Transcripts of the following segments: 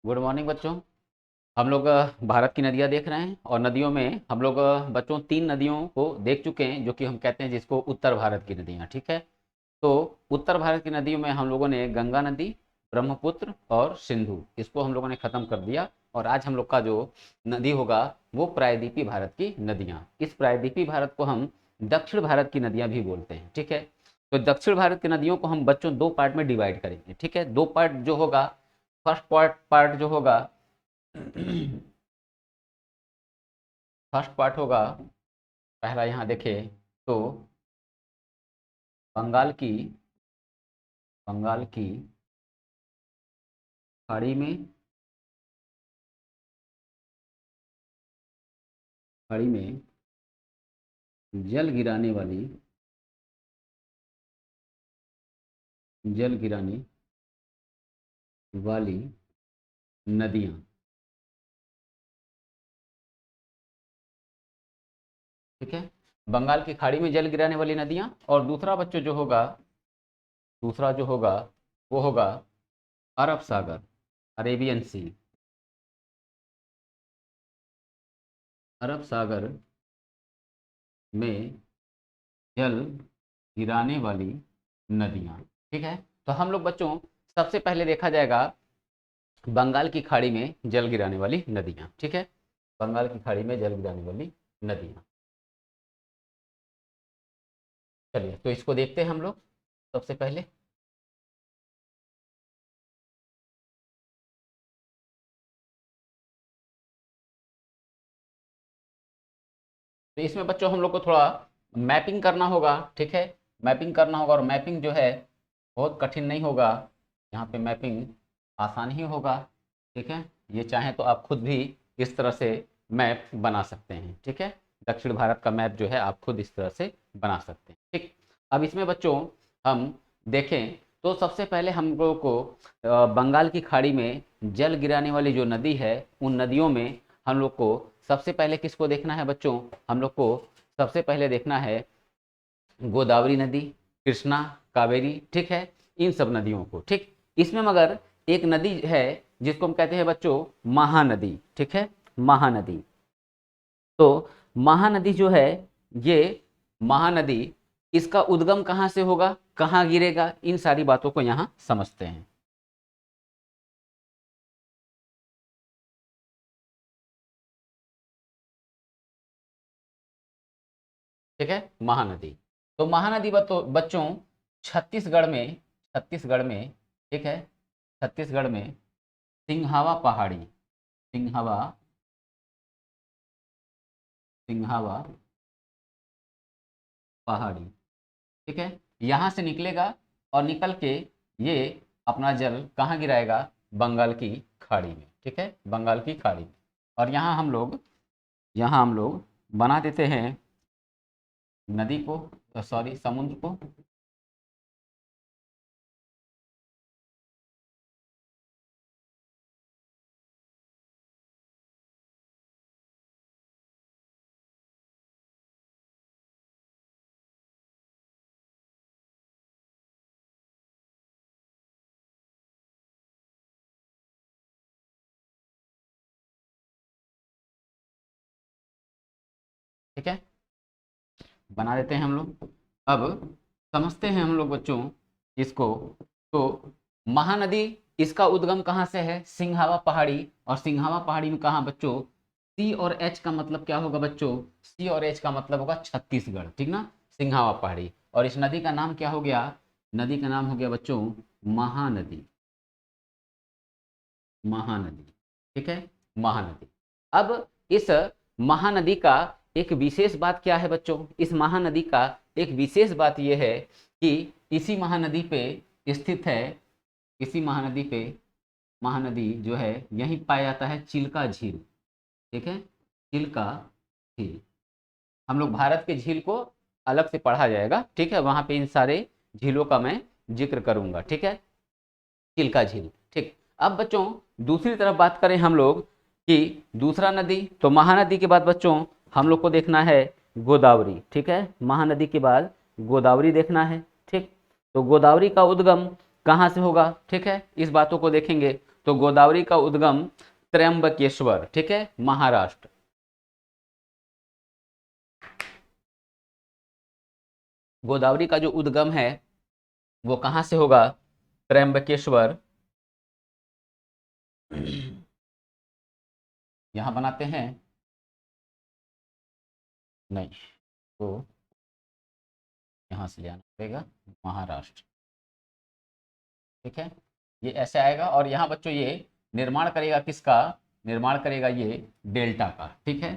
Good morning बच्चों। हम लोग भारत की नदियाँ देख रहे हैं और नदियों में हम लोग बच्चों 3 नदियों को देख चुके हैं जो कि हम कहते हैं जिसको उत्तर भारत की नदियाँ। ठीक है, तो उत्तर भारत की नदियों में हम लोगों ने गंगा नदी, ब्रह्मपुत्र और सिंधु, इसको हम लोगों ने ख़त्म कर दिया। और आज हम लोग का जो नदी होगा वो प्रायद्वीपीय भारत की नदियाँ। इस प्रायद्वीपीय भारत को हम दक्षिण भारत की नदियाँ भी बोलते हैं। ठीक है, तो दक्षिण भारत की नदियों को हम बच्चों 2 पार्ट में डिवाइड करेंगे। ठीक है, 2 पार्ट जो होगा, फर्स्ट पार्ट जो होगा फर्स्ट पार्ट होगा, पहला यहाँ देखें तो बंगाल की बंगाल की खाड़ी में खाड़ी में जल गिराने वाली जल गिराने वाली नदियाँ। ठीक है, बंगाल की खाड़ी में जल गिराने वाली नदियाँ। और दूसरा बच्चों जो होगा, दूसरा जो होगा वो होगा अरब सागर, अरेबियन सी, अरब सागर में जल गिराने वाली नदियाँ। ठीक है, तो हम लोग बच्चों सबसे पहले देखा जाएगा बंगाल की खाड़ी में जल गिराने वाली नदियाँ। ठीक है, बंगाल की खाड़ी में जल गिराने वाली नदियाँ। चलिए तो इसको देखते हैं हम लोग सबसे पहले। तो इसमें बच्चों हम लोग को थोड़ा मैपिंग करना होगा। ठीक है, मैपिंग करना होगा और मैपिंग जो है बहुत कठिन नहीं होगा, यहाँ पे मैपिंग आसान ही होगा। ठीक है, ये चाहें तो आप खुद भी इस तरह से मैप बना सकते हैं। ठीक है, दक्षिण भारत का मैप जो है आप खुद इस तरह से बना सकते हैं। ठीक, अब इसमें बच्चों हम देखें तो सबसे पहले हम लोगों को बंगाल की खाड़ी में जल गिराने वाली जो नदी है उन नदियों में हम लोग को सबसे पहले किसको देखना है बच्चों, हम लोग को सबसे पहले देखना है गोदावरी नदी, कृष्णा, कावेरी। ठीक है, इन सब नदियों को। ठीक, इसमें मगर एक नदी है जिसको हम कहते हैं बच्चों महानदी। ठीक है, महानदी। तो महानदी जो है, ये महानदी, इसका उद्गम कहाँ से होगा, कहाँ गिरेगा, इन सारी बातों को यहाँ समझते हैं। ठीक है, महानदी। तो महानदी बच्चों छत्तीसगढ़ में, छत्तीसगढ़ में, ठीक है, छत्तीसगढ़ में सिंहावा पहाड़ी, सिंहावा सिंहावा पहाड़ी, ठीक है, यहाँ से निकलेगा और निकल के ये अपना जल कहाँ गिराएगा, बंगाल की खाड़ी में। ठीक है, बंगाल की खाड़ी में। और यहाँ हम लोग बना देते हैं नदी को, सॉरी समुद्र को। ठीक है, बना देते हैं हम लोग। अब समझते हैं हम लोग बच्चों इसको। तो महानदी, इसका उद्गम कहाँ से है, सिंहावा पहाड़ी। और सिंहावा पहाड़ी में कहाँ बच्चों, सी और एच का मतलब क्या होगा बच्चों, सी और एच का मतलब होगा छत्तीसगढ़। ठीक ना, सिंहावा पहाड़ी। और इस नदी का नाम क्या हो गया, नदी का नाम हो गया बच्चों महानदी, महानदी। ठीक है, महानदी। अब इस महानदी का एक विशेष बात क्या है बच्चों, इस महानदी का एक विशेष बात यह है कि इसी महानदी पे स्थित है, इसी महानदी पे, महानदी जो है यहीं पाया जाता है चिल्का झील। ठीक है, चिल्का झील। हम लोग भारत के झील को अलग से पढ़ा जाएगा। ठीक है, वहां पे इन सारे झीलों का मैं जिक्र करूंगा। ठीक है, चिल्का झील। ठीक, अब बच्चों दूसरी तरफ बात करें हम लोग कि दूसरा नदी, तो महानदी के बाद बच्चों हम लोग को देखना है गोदावरी। ठीक है, महानदी के बाद गोदावरी देखना है। ठीक, तो गोदावरी का उद्गम कहाँ से होगा, ठीक है, इस बातों को देखेंगे। तो गोदावरी का उद्गम त्र्यंबकेश्वर, ठीक है, महाराष्ट्र। गोदावरी का जो उद्गम है वो कहां से होगा? त्र्यंबकेश्वर। यहां बनाते हैं, नहीं, तो यहां से ले आना पड़ेगा, महाराष्ट्र, ठीक है। ये ऐसे आएगा और यहाँ बच्चों ये निर्माण करेगा किसका? निर्माण करेगा ये डेल्टा का, ठीक है।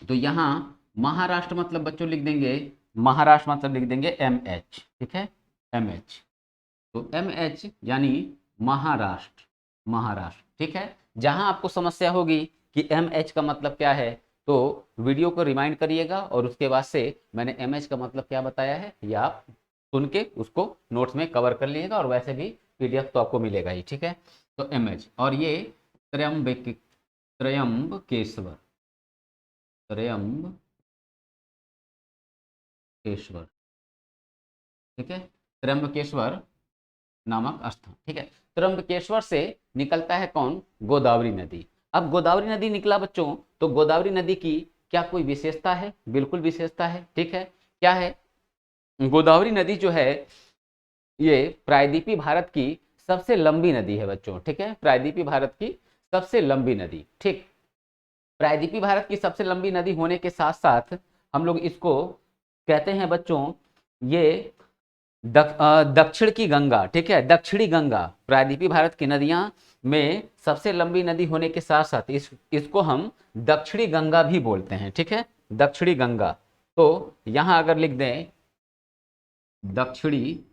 तो यहाँ महाराष्ट्र मतलब बच्चों लिख देंगे, महाराष्ट्र मतलब लिख देंगे MH, ठीक है, MH। तो MH यानी महाराष्ट्र, महाराष्ट्र, ठीक है। जहां आपको समस्या होगी कि MH का मतलब क्या है, तो वीडियो को रिमाइंड करिएगा और उसके बाद से मैंने MH का मतलब क्या बताया है ये आप सुन के उसको नोट्स में कवर कर लीजिएगा, और वैसे भी PDF तो आपको मिलेगा ही, ठीक है। तो MH, और ये त्र्यंबकेश्वर, त्र्यंबकेश्वर, ठीक है, त्र्यंबकेश्वर नामक स्थान, ठीक है। त्र्यंबकेश्वर से निकलता है कौन? गोदावरी नदी। अब गोदावरी नदी निकला बच्चों, तो गोदावरी नदी की क्या कोई विशेषता है? बिल्कुल विशेषता है, ठीक है। क्या है? गोदावरी नदी जो है ये प्रायद्वीपीय भारत की सबसे लंबी नदी है बच्चों, ठीक है, प्रायद्वीपीय भारत की सबसे लंबी नदी, ठीक। प्रायद्वीपीय भारत की सबसे लंबी नदी होने के साथ साथ हम लोग इसको कहते हैं बच्चों, ये दक्षिण की गंगा, ठीक है, दक्षिणी गंगा। प्रायद्वीपीय भारत की नदियां में सबसे लंबी नदी होने के साथ साथ इसको हम दक्षिणी गंगा भी बोलते हैं, ठीक है, दक्षिणी गंगा। तो यहां अगर लिख दें दक्षिणी,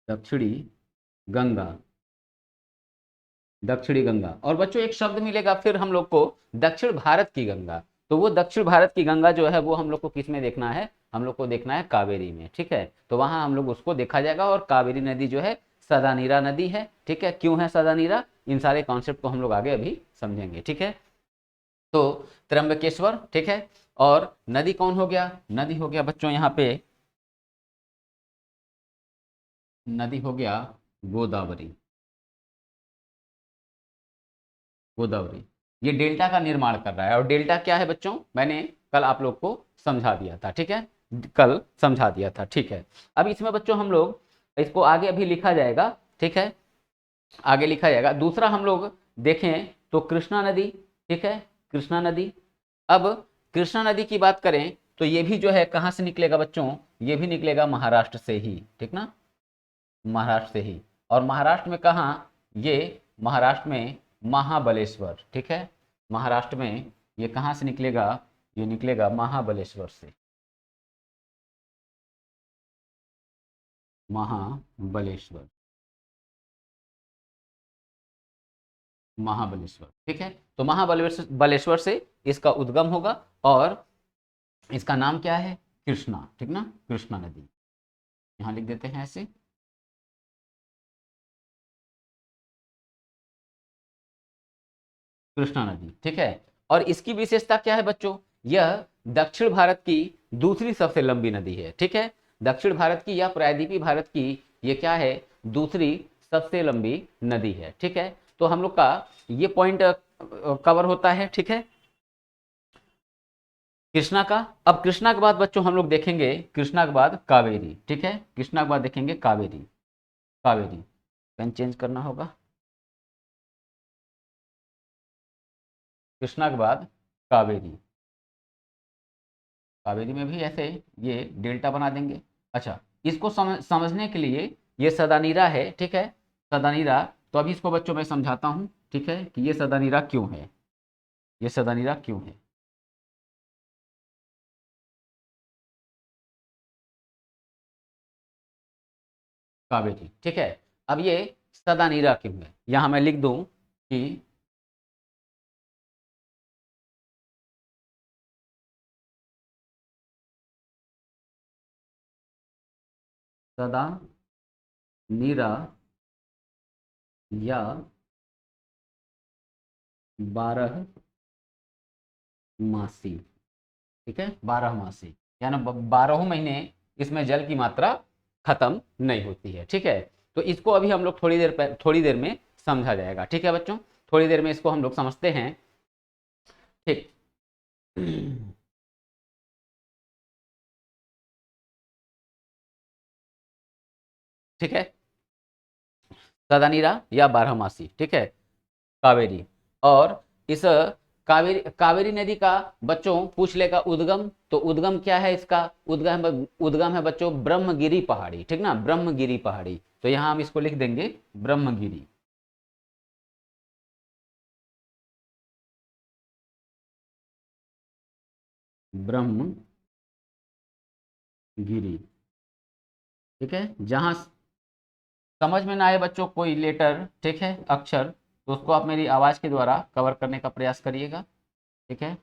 दक्षिणी गंगा, दक्षिणी गंगा, और बच्चों एक शब्द मिलेगा फिर हम लोग को, दक्षिण भारत की गंगा। तो वो दक्षिण भारत की गंगा जो है वो हम लोग को किस में देखना है? हम लोग को देखना है कावेरी में, ठीक है। तो वहां हम लोग उसको देखा जाएगा, और कावेरी नदी जो है सदानीरा नदी है, ठीक है। क्यों है सदानीरा? इन सारे कॉन्सेप्ट को हम लोग आगे अभी समझेंगे, ठीक है। तो त्र्यंबकेश्वर, ठीक है, और नदी कौन हो गया? नदी हो गया बच्चों यहाँ पे, नदी हो गया गोदावरी, गोदावरी। ये डेल्टा का निर्माण कर रहा है, और डेल्टा क्या है बच्चों? मैंने कल आप लोग को समझा दिया था, ठीक है, कल समझा दिया था, ठीक है। अब इसमें बच्चों हम लोग इसको आगे अभी लिखा जाएगा, ठीक है, आगे लिखा जाएगा। दूसरा हम लोग देखें तो कृष्णा नदी, ठीक है, कृष्णा नदी। अब कृष्णा नदी की बात करें तो ये भी जो है कहाँ से निकलेगा बच्चों? ये भी निकलेगा महाराष्ट्र से ही, ठीक ना, महाराष्ट्र से ही। और महाराष्ट्र में कहाँ? ये महाराष्ट्र में महाबलेश्वर, ठीक है, महाराष्ट्र में ये कहाँ से निकलेगा? ये निकलेगा महाबलेश्वर से, महाबलेश्वर, महाबलेश्वर, ठीक है। तो महाबलेश्वर से इसका उद्गम होगा, और इसका नाम क्या है? कृष्णा, ठीक ना, कृष्णा नदी। यहां लिख देते हैं ऐसे, कृष्णा नदी, ठीक है। और इसकी विशेषता क्या है बच्चों? यह दक्षिण भारत की दूसरी सबसे लंबी नदी है, ठीक है। दक्षिण भारत की या प्रायद्वीपीय भारत की ये क्या है? दूसरी सबसे लंबी नदी है, ठीक है। तो हम लोग का ये पॉइंट कवर होता है, ठीक है, कृष्णा का। अब कृष्णा के बाद बच्चों हम लोग देखेंगे, कृष्णा के बाद कावेरी, ठीक है, कृष्णा के बाद देखेंगे कावेरी, कावेरी। पेन चेंज करना होगा। कृष्णा के बाद कावेरी, कावेरी में भी ऐसे ये डेल्टा बना देंगे। अच्छा, इसको समझने के लिए ये सदानीरा है, ठीक है, सदानीरा। तो अभी इसको बच्चों मैं समझाता हूँ, ठीक है, कि ये सदानीरा क्यों है, ये सदानीरा क्यों है। कावेरी, ठीक है। अब ये सदानीरा क्यों है, यहाँ मैं लिख दूं कि सदानीरा या 12 मासी, ठीक है, 12 मासी, यानी 12 महीने इसमें जल की मात्रा खत्म नहीं होती है, ठीक है। तो इसको अभी हम लोग थोड़ी देर में समझा जाएगा। ठीक है बच्चों, थोड़ी देर में इसको हम लोग समझते हैं। ठीक। ठीक है, सदानीरा या बारहमासी, ठीक है, कावेरी। और इस कावेरी नदी का बच्चों पूछ लेगा उद्गम, तो उद्गम क्या है इसका? उद्गम है बच्चों ब्रह्मगिरी पहाड़ी, ठीक ना, ब्रह्मगिरी पहाड़ी। तो यहां हम इसको लिख देंगे ब्रह्मगिरी। ब्रह्मगिरी, ठीक है। जहां समझ में ना आए बच्चों कोई लेटर, ठीक है, अक्षर, तो उसको आप मेरी आवाज के द्वारा कवर करने का प्रयास करिएगा। ठीक है,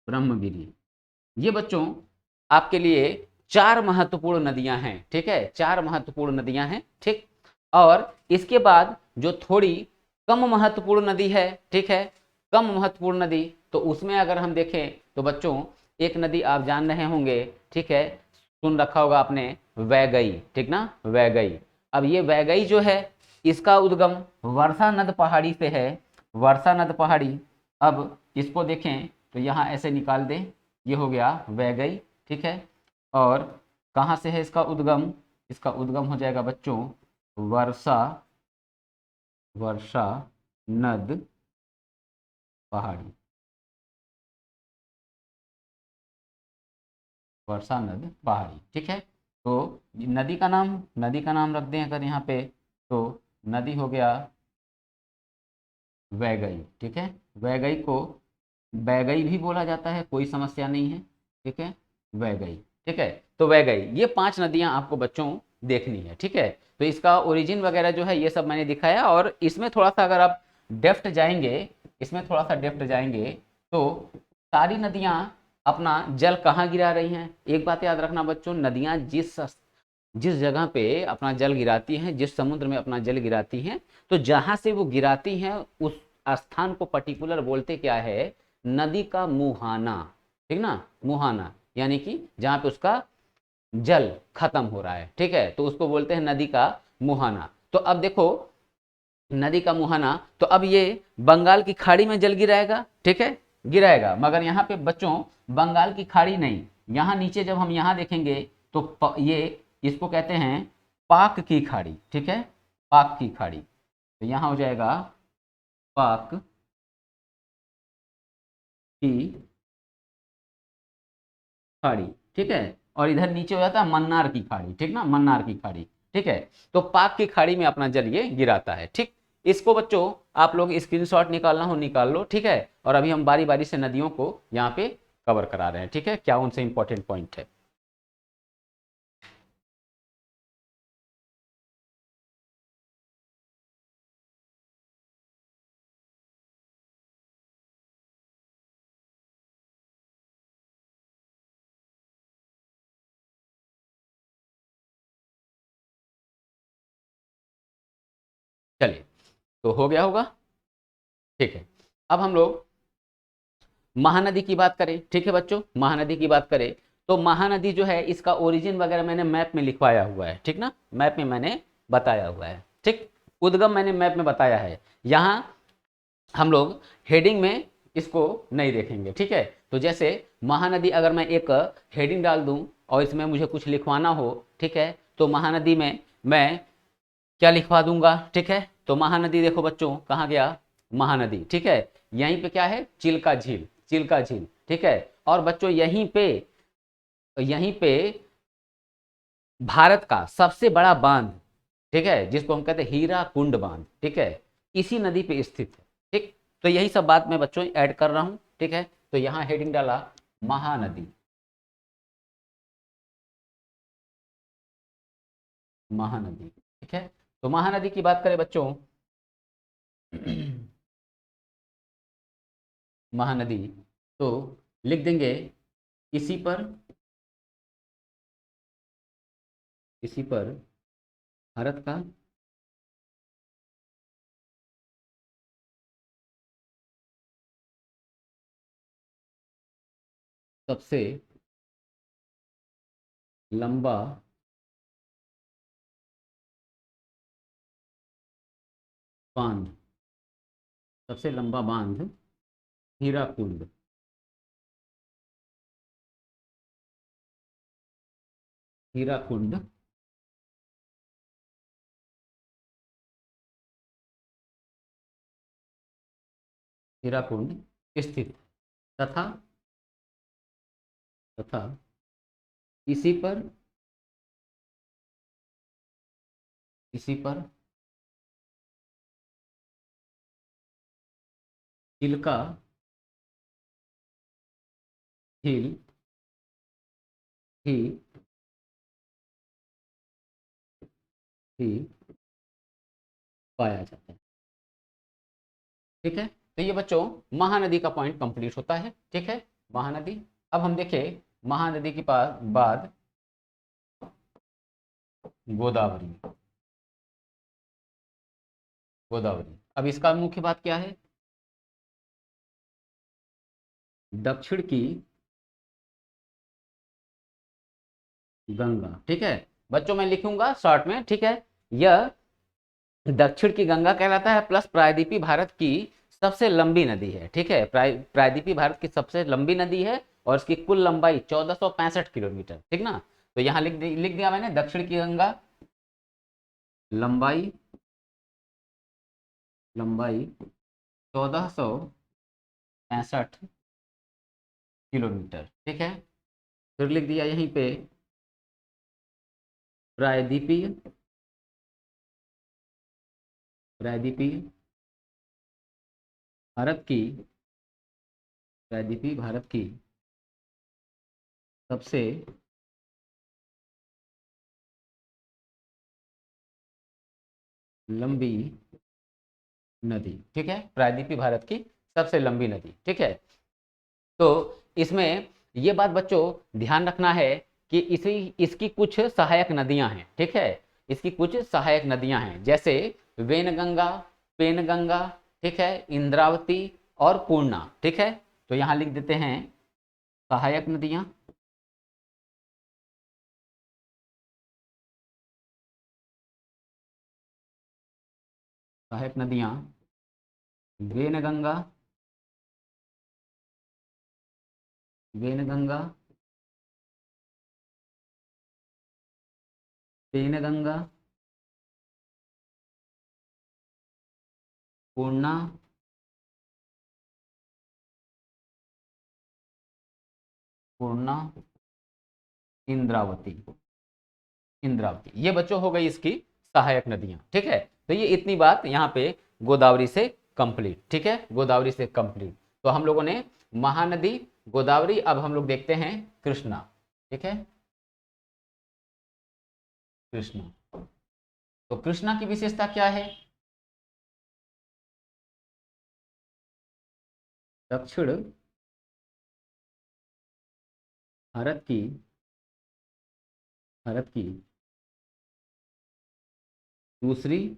ब्रह्मगिरी। ये बच्चों आपके लिए चार महत्वपूर्ण नदियां हैं। ठीक है, चार महत्वपूर्ण नदियां हैं। ठीक। और इसके बाद जो थोड़ी कम महत्वपूर्ण नदी है, ठीक है, कम महत्वपूर्ण नदी, तो उसमें अगर हम देखें तो बच्चों एक नदी आप जान रहे होंगे, ठीक है, सुन रखा होगा आपने, वैगई, ठीक ना, वैगई। अब ये वैगई जो है इसका उद्गम वर्षा नद पहाड़ी से है, वर्षा नद पहाड़ी। अब इसको देखें तो यहाँ ऐसे निकाल दें, ये हो गया वैगई, ठीक है। और कहाँ से है इसका उद्गम? इसका उद्गम हो जाएगा बच्चों वर्षा, वर्षा नद पहाड़ी, वर्षा नद पहाड़ी, ठीक है। तो नदी का नाम रख दें अगर यहाँ पे, तो नदी हो गया वैगई, ठीक है। वैगई को वैगई भी बोला जाता है, कोई समस्या नहीं है, ठीक है, वैगई, ठीक है। तो वैगई, ये पांच नदियां आपको बच्चों देखनी है, ठीक है। तो इसका ओरिजिन वगैरह जो है ये सब मैंने दिखाया, और इसमें थोड़ा सा अगर आप डेप्थ जाएंगे, इसमें थोड़ा सा डेप्थ जाएंगे, तो सारी नदियां अपना जल कहाँ गिरा रही हैं? एक बात याद रखना बच्चों, नदियां जिस जगह पे अपना जल गिराती हैं, जिस समुद्र में अपना जल गिराती हैं, तो जहां से वो गिराती हैं उस स्थान को पर्टिकुलर बोलते क्या है? नदी का मुहाना, ठीक ना, मुहाना, यानी कि जहां पे उसका जल खत्म हो रहा है, ठीक है, तो उसको बोलते हैं नदी का मुहाना। तो अब देखो, नदी का मुहाना, तो अब ये बंगाल की खाड़ी में जल गिराएगा, ठीक है, गिराएगा, मगर यहाँ पे बच्चों बंगाल की खाड़ी नहीं, यहाँ नीचे जब हम यहाँ देखेंगे तो ये इसको कहते हैं पाक की खाड़ी, ठीक है, पाक की खाड़ी। तो यहाँ हो जाएगा पाक की खाड़ी, ठीक है। और इधर नीचे हो जाता है मन्नार की खाड़ी, ठीक ना, मन्नार की खाड़ी, ठीक है। तो पाक की खाड़ी में अपना जल ये गिराता है, ठीक। इसको बच्चों आप लोग स्क्रीनशॉट निकालना हो निकाल लो, ठीक है। और अभी हम बारी बारी से नदियों को यहाँ पे कवर करा रहे हैं, ठीक है, क्या उनसे इंपॉर्टेंट पॉइंट है। चलिए, तो हो गया होगा, ठीक है। अब हम लोग महानदी की बात करें, ठीक है बच्चों, महानदी की बात करें, तो महानदी जो है इसका ओरिजिन वगैरह मैंने मैप में लिखवाया हुआ है, ठीक ना, मैप में मैंने बताया हुआ है, ठीक। उद्गम मैंने मैप में बताया है, यहाँ हम लोग हेडिंग में इसको नहीं देखेंगे, ठीक है। तो जैसे महानदी अगर मैं एक हेडिंग डाल दूं और इसमें मुझे कुछ लिखवाना हो, ठीक है, तो महानदी में मैं क्या लिखवा दूंगा, ठीक है। तो महानदी देखो बच्चों कहाँ गया, महानदी, ठीक है। यहीं पे क्या है? चिल्का झील, चिल्का झील, ठीक है। और बच्चों यहीं पे भारत का सबसे बड़ा बांध, ठीक है, जिसको हम कहते हैं हीरा कुंड बांध, ठीक है, इसी नदी पे स्थित है, ठीक। तो यही सब बात मैं बच्चों ऐड कर रहा हूं, ठीक है। तो यहां हेडिंग डाला महानदी, महानदी, ठीक है। तो महानदी की बात करें बच्चों, महानदी, तो लिख देंगे इसी पर, इसी पर भारत का सबसे लंबा बांध, सबसे लंबा बांध हीराकुंड। हीराकुंड हीराकुंड स्थित, तथा तथा इसी पर इसी पर चिल्का झील ही ही पाया जाता है। ठीक है, तो ये बच्चों महानदी का पॉइंट कंप्लीट होता है। ठीक है, महानदी। अब हम देखें महानदी के पास बाद गोदावरी। गोदावरी, अब इसका मुख्य बात क्या है? दक्षिण की गंगा। ठीक है बच्चों, मैं लिखूंगा शॉर्ट में। ठीक है, यह दक्षिण की गंगा कहलाता है, प्लस प्रायद्वीपीय भारत की सबसे लंबी नदी है। ठीक है, प्रायद्वीपीय भारत की सबसे लंबी नदी है और इसकी कुल लंबाई 1465 किलोमीटर। ठीक ना, तो यहाँ लिख दिया मैंने दक्षिण की गंगा लंबाई लंबाई 1465 किलोमीटर। ठीक है, फिर लिख दिया यहीं पे प्रायद्वीपीय प्रायद्वीपीय भारत की प्रायद्वीपीय भारत की सबसे लंबी नदी। ठीक है, प्रायद्वीपीय भारत की सबसे लंबी नदी। ठीक है, तो इसमें ये बात बच्चों ध्यान रखना है कि इसकी कुछ सहायक नदियां हैं। ठीक है, इसकी कुछ सहायक नदियां हैं, जैसे वेनगंगा, पेनगंगा, ठीक है, इंद्रावती और पूर्णा। ठीक है, तो यहां लिख देते हैं सहायक नदियां। सहायक नदियां वेनगंगा वेनगंगा पेनगंगा, पूर्णा, पूर्णा, इंद्रावती। इंद्रावती ये बच्चों हो गई इसकी सहायक नदियां। ठीक है, तो ये इतनी बात यहाँ पे गोदावरी से कंप्लीट। ठीक है, गोदावरी से कंप्लीट। तो हम लोगों ने महानदी, गोदावरी, अब हम लोग देखते हैं कृष्णा। ठीक है, कृष्णा। तो कृष्णा की विशेषता क्या है? दक्षिण भारत की दूसरी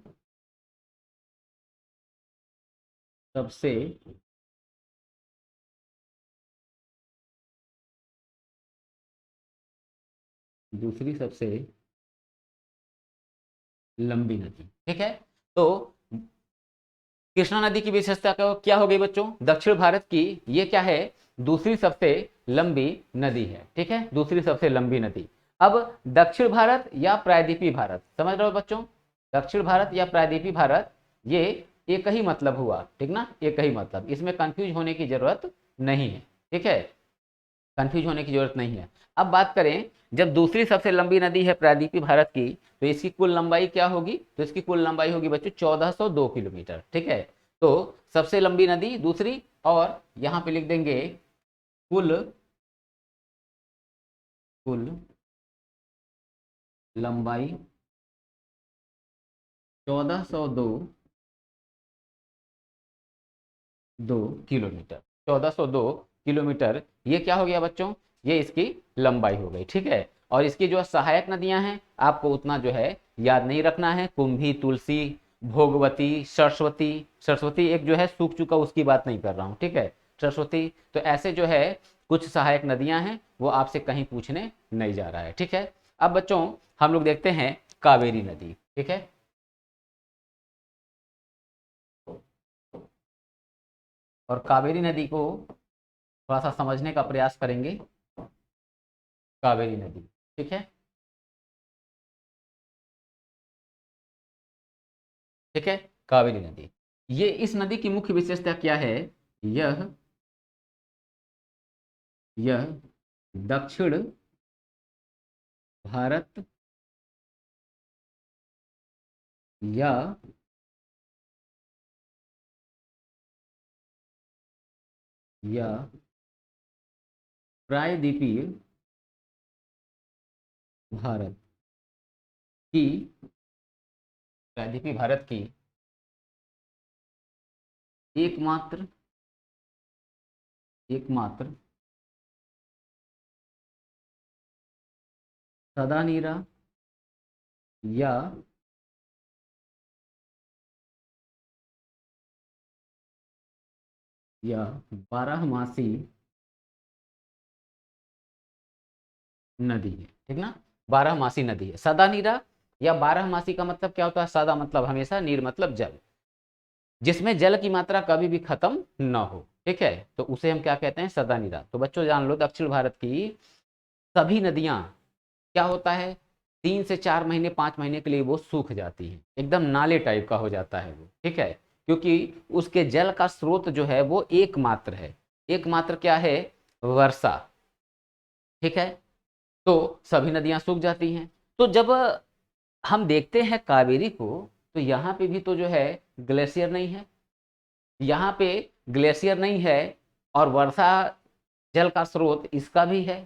सबसे लंबी नदी। ठीक है, तो कृष्णा नदी की विशेषता क्या हो गई बच्चों? दक्षिण भारत की ये क्या है? दूसरी सबसे लंबी नदी है। ठीक है, दूसरी सबसे लंबी नदी। अब दक्षिण भारत या प्रायद्वीपीय भारत, समझ रहे हो बच्चों? दक्षिण भारत या प्रायद्वीपीय भारत, ये एक ही मतलब हुआ। ठीक ना, एक ही मतलब, इसमें कंफ्यूज होने की जरूरत नहीं है। ठीक है, कंफ्यूज होने की जरूरत नहीं है। अब बात करें, जब दूसरी सबसे लंबी नदी है प्रायद्वीपीय भारत की, तो इसकी कुल लंबाई क्या होगी? तो इसकी कुल लंबाई होगी बच्चों 1402 किलोमीटर। ठीक है, तो सबसे लंबी नदी दूसरी, और यहां पे लिख देंगे कुल कुल लंबाई 1402 किलोमीटर। 1402 किलोमीटर, ये क्या हो गया बच्चों? ये इसकी लंबाई हो गई। ठीक है, और इसकी जो सहायक नदियां हैं आपको उतना जो है याद नहीं रखना है। कुंभी, तुलसी, भोगवती, सरस्वती। सरस्वती एक जो है सूख चुका, उसकी बात नहीं कर रहा हूँ। ठीक है, सरस्वती। तो ऐसे जो है कुछ सहायक नदियां हैं, वो आपसे कहीं पूछने नहीं जा रहा है। ठीक है, अब बच्चों हम लोग देखते हैं कावेरी नदी, ठीक है। और कावेरी नदी को थोड़ा सा समझने का प्रयास करेंगे। कावेरी नदी, ठीक है, ठीक है। कावेरी नदी, ये इस नदी की मुख्य विशेषता क्या है? यह यह दक्षिण भारत या या प्रायद्वीपीय भारत की प्रायद्वीपीय भारत की एकमात्र एकमात्र सदा नीरा या या बारहमासी नदी है, ठीक ना। बारहमासी नदी है, सदा नीरा या बारहमासी का मतलब क्या होता है? सदा मतलब हमेशा, नीर मतलब जल, जिसमें जल की मात्रा कभी भी खत्म न हो, ठीक है, तो उसे हम क्या कहते हैं? सदा नीरा। तो बच्चों जान लो, दक्षिण भारत की सभी नदियां क्या होता है, 3 से 4 महीने 5 महीने के लिए वो सूख जाती हैं, एकदम नाले टाइप का हो जाता है वो, ठीक है, क्योंकि उसके जल का स्रोत जो है वो एकमात्र है। एकमात्र क्या है? वर्षा, ठीक है। तो सभी नदियां सूख जाती हैं। तो जब हम देखते हैं कावेरी को, तो यहाँ पे भी तो जो है ग्लेशियर नहीं है, यहाँ पे ग्लेशियर नहीं है, और वर्षा जल का स्रोत इसका भी है।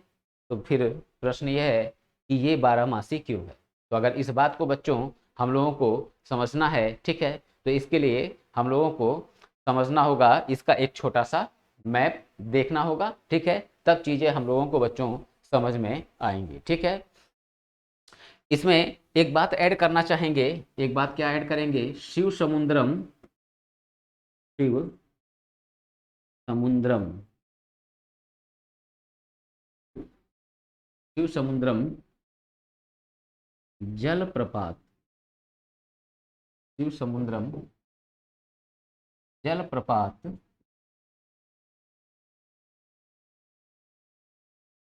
तो फिर प्रश्न यह है कि ये बारहमासी क्यों है? तो अगर इस बात को बच्चों हम लोगों को समझना है, ठीक है, तो इसके लिए हम लोगों को समझना होगा, इसका एक छोटा सा मैप देखना होगा, ठीक है, तब चीज़ें हम लोगों को बच्चों समझ में आएंगी, ठीक है। इसमें एक बात ऐड करना चाहेंगे, एक बात क्या ऐड करेंगे? शिव समुद्रम, शिव समुद्रम, शिव समुद्रम जलप्रपात, शिव समुद्रम जलप्रपात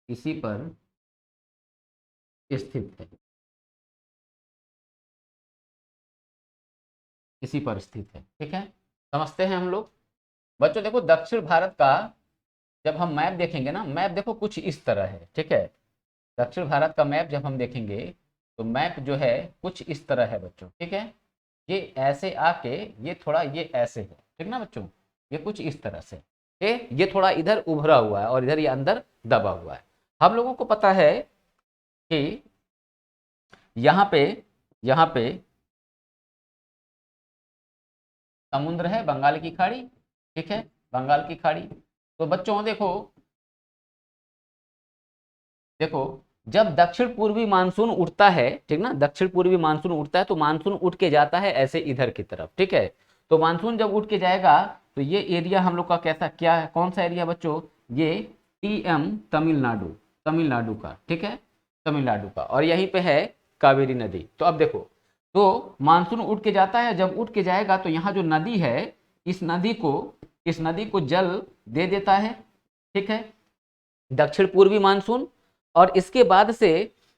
इसी पर स्थित है, इसी पर स्थित है, ठीक है। समझते हैं हम लोग। बच्चों देखो, दक्षिण भारत का जब हम मैप देखेंगे ना, मैप देखो कुछ इस तरह है, ठीक है। दक्षिण भारत का मैप जब हम देखेंगे, तो मैप जो है कुछ इस तरह है बच्चों, ठीक है। ये ऐसे आके ये थोड़ा ये ऐसे है, ठीक ना बच्चों, ये कुछ इस तरह से, ये थोड़ा इधर उभरा हुआ है और इधर ये अंदर दबा हुआ है। हम लोगों को पता है कि यहाँ पे समुद्र है, बंगाल की खाड़ी, ठीक है, बंगाल की खाड़ी। तो बच्चों देखो, देखो जब दक्षिण पूर्वी मानसून उठता है, ठीक ना, दक्षिण पूर्वी मानसून उठता है, तो मानसून उठ के जाता है ऐसे इधर की तरफ, ठीक है। तो मानसून जब उठ के जाएगा, तो ये एरिया हम लोग का कैसा क्या है, कौन सा एरिया बच्चों? ये टीएम तमिलनाडु, तमिलनाडु का, ठीक है, तमिलनाडु का, और यहीं पे है कावेरी नदी। तो अब देखो, तो मानसून उठ के जाता है, जब उठ के जाएगा तो यहाँ जो नदी है, इस नदी को जल दे देता है, ठीक है, दक्षिण पूर्वी मानसून। और इसके बाद से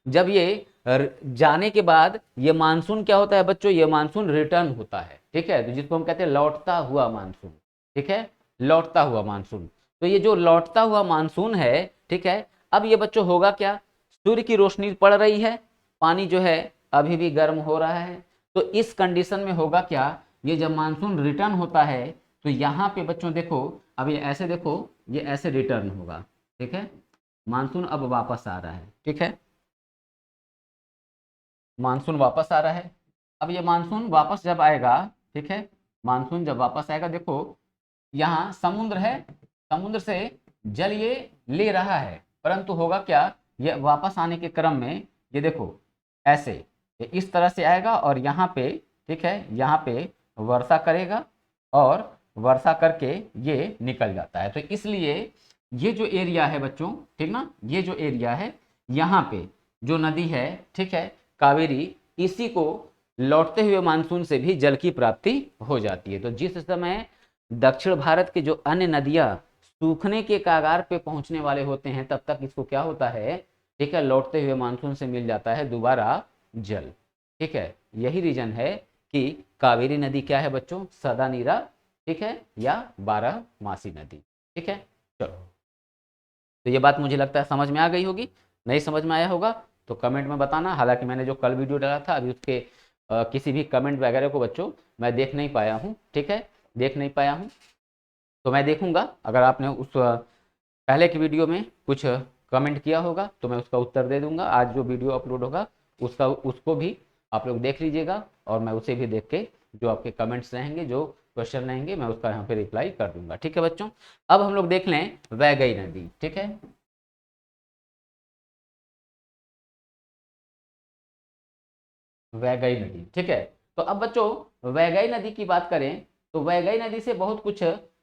जब ये जाने के बाद ये मानसून क्या होता है बच्चों? ये मानसून रिटर्न होता है, ठीक है, तो जिसको हम कहते हैं लौटता हुआ मानसून, ठीक है, लौटता हुआ मानसून। तो ये जो लौटता हुआ मानसून है, ठीक है, अब ये बच्चों होगा क्या? सूर्य की रोशनी पड़ रही है, पानी जो है अभी भी गर्म हो रहा है, तो इस कंडीशन में होगा क्या? ये जब मानसून रिटर्न होता है, तो यहाँ पे बच्चों देखो, अब ये ऐसे देखो, ये ऐसे रिटर्न होगा, ठीक है, मानसून अब वापस आ रहा है, ठीक है, मानसून वापस आ रहा है। अब ये मानसून वापस जब आएगा, ठीक है, मानसून जब वापस आएगा, देखो यहाँ समुद्र है, समुद्र से जल ये ले रहा है, परंतु होगा क्या? ये वापस आने के क्रम में ये देखो ऐसे, ये इस तरह से आएगा और यहाँ पे, ठीक है, यहाँ पे वर्षा करेगा और वर्षा करके ये निकल जाता है। तो इसलिए ये जो एरिया है बच्चों, ठीक ना, ये जो एरिया है, यहाँ पे जो नदी है, ठीक है, कावेरी, इसी को लौटते हुए मानसून से भी जल की प्राप्ति हो जाती है। तो जिस समय दक्षिण भारत की जो अन्य नदियां सूखने के कगार पे पहुंचने वाले होते हैं, तब तक इसको क्या होता है, ठीक है, लौटते हुए मानसून से मिल जाता है दोबारा जल। ठीक है, यही रीजन है कि कावेरी नदी क्या है बच्चों, सदा नीरा, ठीक है, या 12 मासी नदी। ठीक है, चलो, तो ये बात मुझे लगता है समझ में आ गई होगी। नहीं समझ में आया होगा तो कमेंट में बताना। हालांकि मैंने जो कल वीडियो डाला था, अभी उसके किसी भी कमेंट वगैरह को बच्चों मैं देख नहीं पाया हूँ। ठीक है, देख नहीं पाया हूँ, तो मैं देखूंगा। अगर आपने उस पहले की वीडियो में कुछ कमेंट किया होगा तो मैं उसका उत्तर दे दूंगा। आज जो वीडियो अपलोड होगा उसको भी आप लोग देख लीजिएगा, और मैं उसे भी देख के जो आपके कमेंट्स रहेंगे, जो क्वेश्चन रहेंगे, मैं उसका यहाँ पे रिप्लाई कर दूंगा। ठीक है बच्चों, अब हम लोग देख लें वैगई नदी। ठीक है, वैगई नदी। ठीक है, तो अब बच्चों वैगई नदी की बात करें तो वैगई नदी से बहुत कुछ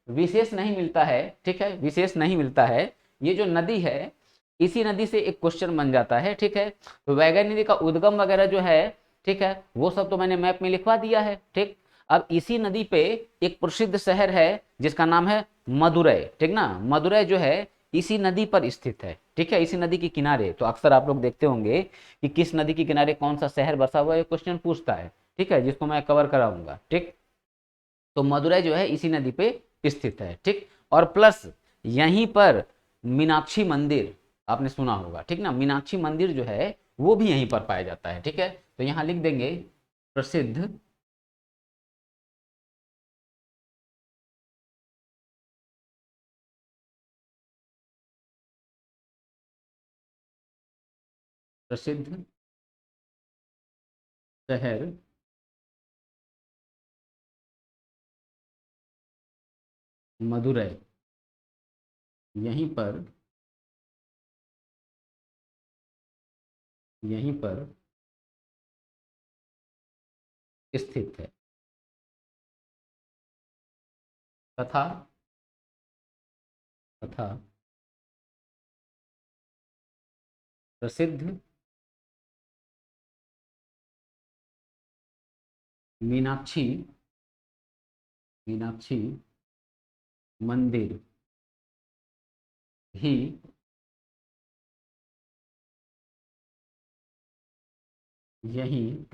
विशेष नहीं मिलता है। ठीक है, विशेष नहीं मिलता है। ये जो नदी है, इसी नदी से एक क्वेश्चन बन जाता है। ठीक है, तो वैगई नदी का उद्गम वगैरह जो है, ठीक है, वो सब तो मैंने मैप में लिखवा दिया है। ठीक, अब इसी नदी पे एक प्रसिद्ध शहर है जिसका नाम है मदुरै। ठीक ना, मदुरै जो है इसी नदी पर स्थित है। ठीक है, इसी नदी के किनारे। तो अक्सर आप लोग देखते होंगे कि किस नदी के किनारे कौन सा शहर बसा हुआ है, क्वेश्चन पूछता है। ठीक है, जिसको मैं कवर कराऊंगा। ठीक, तो मदुरै जो है इसी नदी पे स्थित है। ठीक, और प्लस यहीं पर मीनाक्षी मंदिर आपने सुना होगा। ठीक ना, मीनाक्षी मंदिर जो है वो भी यहीं पर पाया जाता है। ठीक है, तो यहां लिख देंगे प्रसिद्ध प्रसिद्ध शहर मदुरै यहीं पर, यहीं पर स्थित है, तथा तथा प्रसिद्ध मीनाक्षी मीनाक्षी मंदिर भी यहीं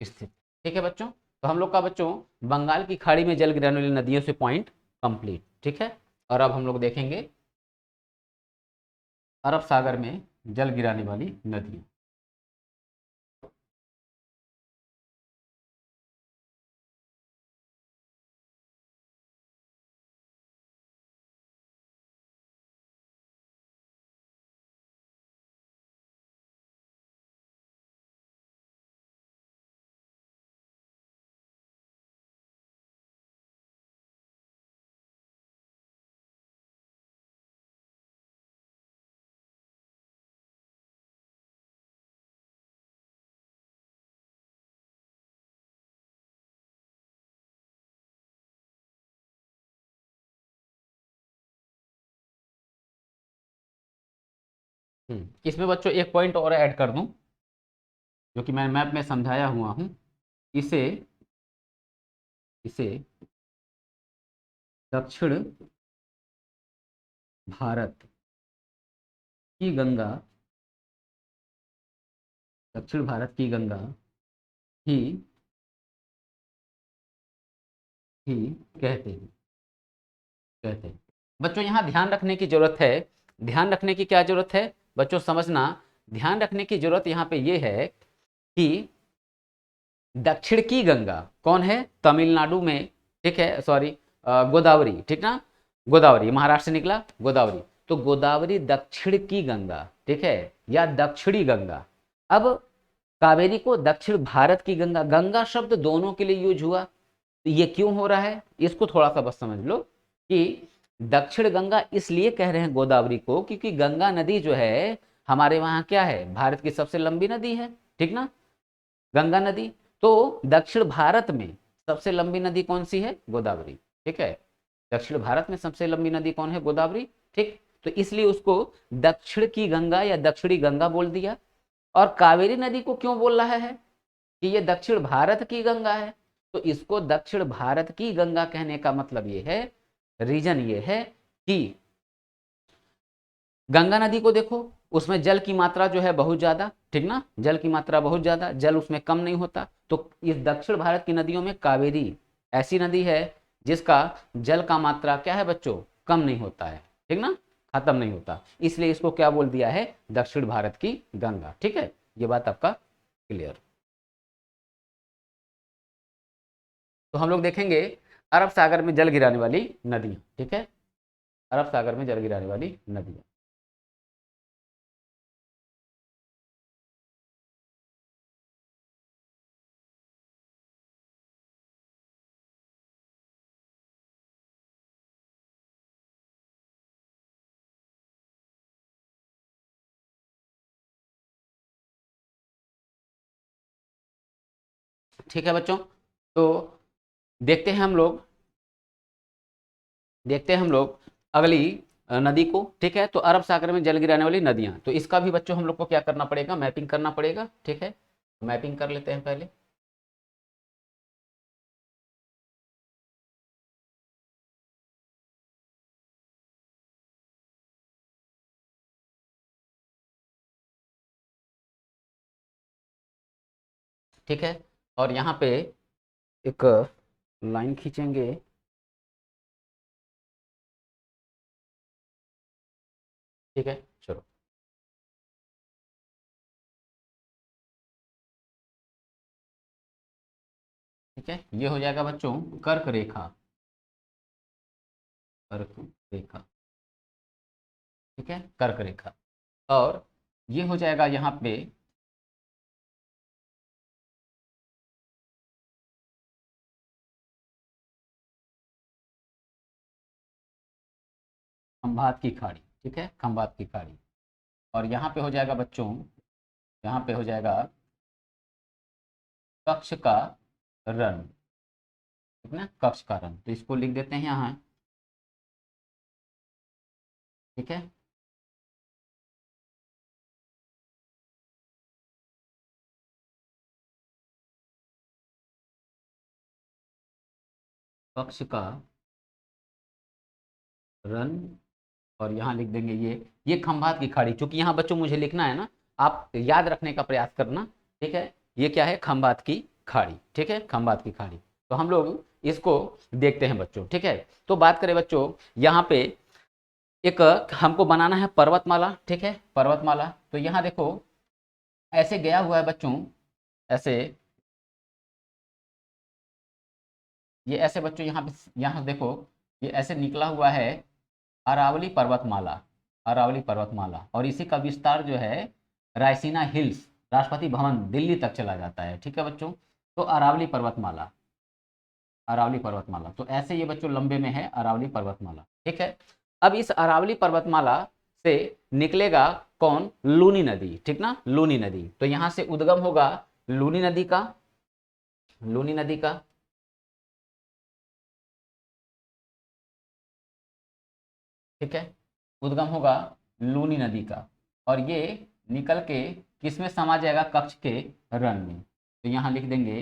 स्थित। ठीक है बच्चों, तो हम लोग का बच्चों बंगाल की खाड़ी में जल गिरने वाली नदियों से पॉइंट कंप्लीट। ठीक है, और अब हम लोग देखेंगे अरब सागर में जल गिराने वाली नदियां। इसमें बच्चों एक पॉइंट और ऐड कर दूं, जो कि मैं मैप में समझाया हुआ हूं। इसे इसे दक्षिण भारत की गंगा, दक्षिण भारत की गंगा ही ही कहते हैं। बच्चों यहाँ ध्यान रखने की जरूरत है। ध्यान रखने की क्या जरूरत है बच्चों, समझना। ध्यान रखने की जरूरत यहाँ पे ये है कि दक्षिण की गंगा कौन है, तमिलनाडु में, ठीक है, सॉरी, गोदावरी। ठीक ना, गोदावरी महाराष्ट्र से निकला गोदावरी, तो गोदावरी दक्षिण की गंगा, ठीक है, या दक्षिणी गंगा। अब कावेरी को दक्षिण भारत की गंगा, गंगा शब्द दोनों के लिए यूज हुआ। तो ये क्यों हो रहा है, इसको थोड़ा सा बस समझ लो कि दक्षिण गंगा इसलिए कह रहे हैं गोदावरी को, क्योंकि गंगा नदी जो है हमारे वहां क्या है, भारत की सबसे लंबी नदी है। ठीक ना, गंगा नदी। तो दक्षिण भारत में सबसे लंबी नदी कौन सी है, गोदावरी। ठीक है, दक्षिण भारत में सबसे लंबी नदी कौन है, गोदावरी। ठीक, तो इसलिए उसको दक्षिण की गंगा या दक्षिणी गंगा बोल दिया। और कावेरी नदी को क्यों बोल रहा है कि ये दक्षिण भारत की गंगा है? तो इसको दक्षिण भारत की गंगा कहने का मतलब ये है, रीजन ये है कि गंगा नदी को देखो, उसमें जल की मात्रा जो है बहुत ज्यादा, ठीक ना, जल की मात्रा बहुत ज्यादा, जल उसमें कम नहीं होता। तो इस दक्षिण भारत की नदियों में कावेरी ऐसी नदी है जिसका जल का मात्रा क्या है बच्चों, कम नहीं होता है, ठीक ना, खत्म नहीं होता, इसलिए इसको क्या बोल दिया है, दक्षिण भारत की गंगा। ठीक है, ये बात आपका क्लियर। तो हम लोग देखेंगे अरब सागर में जल गिराने वाली नदियां। ठीक है, अरब सागर में जल गिराने वाली नदियां। ठीक है बच्चों, तो देखते हैं हम लोग, देखते हैं हम लोग अगली नदी को। ठीक है, तो अरब सागर में जल गिराने वाली नदियां, तो इसका भी बच्चों हम लोग को क्या करना पड़ेगा, मैपिंग करना पड़ेगा। ठीक है, मैपिंग कर लेते हैं पहले। ठीक है, और यहाँ पे एक लाइन खींचेंगे। ठीक है, चलो। ठीक है, ये हो जाएगा बच्चों कर्क रेखा, कर्क रेखा। ठीक है, कर्क रेखा। और ये हो जाएगा यहाँ पे खंभात की खाड़ी। ठीक है, खंभात की खाड़ी। और यहाँ पे हो जाएगा बच्चों, यहाँ पे हो जाएगा कक्ष का रन। ठीक है ना, कक्ष का रन, तो इसको लिख देते हैं यहाँ। ठीक है, कक्ष का रन, और यहाँ लिख देंगे ये खंभात की खाड़ी। चूंकि यहाँ बच्चों मुझे लिखना है ना, आप याद रखने का प्रयास करना। ठीक है, ये क्या है, खंभात की खाड़ी। ठीक है, खंभात की खाड़ी। तो हम लोग इसको देखते हैं बच्चों। ठीक है, तो बात करें बच्चों, यहाँ पे एक हमको बनाना है पर्वतमाला। ठीक है, पर्वतमाला। तो यहाँ देखो ऐसे गया हुआ है बच्चों, ऐसे, ये ऐसे बच्चों यहाँ पे, यहाँ देखो ये ऐसे निकला हुआ है अरावली पर्वतमाला, अरावली पर्वतमाला, और इसी का विस्तार जो है रायसीना हिल्स, राष्ट्रपति भवन दिल्ली तक चला जाता है। ठीक है बच्चों, तो अरावली पर्वतमाला, अरावली पर्वतमाला, तो ऐसे ये बच्चों लंबे में है अरावली पर्वतमाला। ठीक है, अब इस अरावली पर्वतमाला से निकलेगा कौन, लूनी नदी। ठीक ना, लूनी नदी। तो यहाँ से उद्गम होगा लूनी नदी का, लूनी नदी का। ठीक है, उद्गम होगा लूनी नदी का, और ये निकल के किसमें समा जाएगा, कच्छ के रण में। तो यहाँ लिख देंगे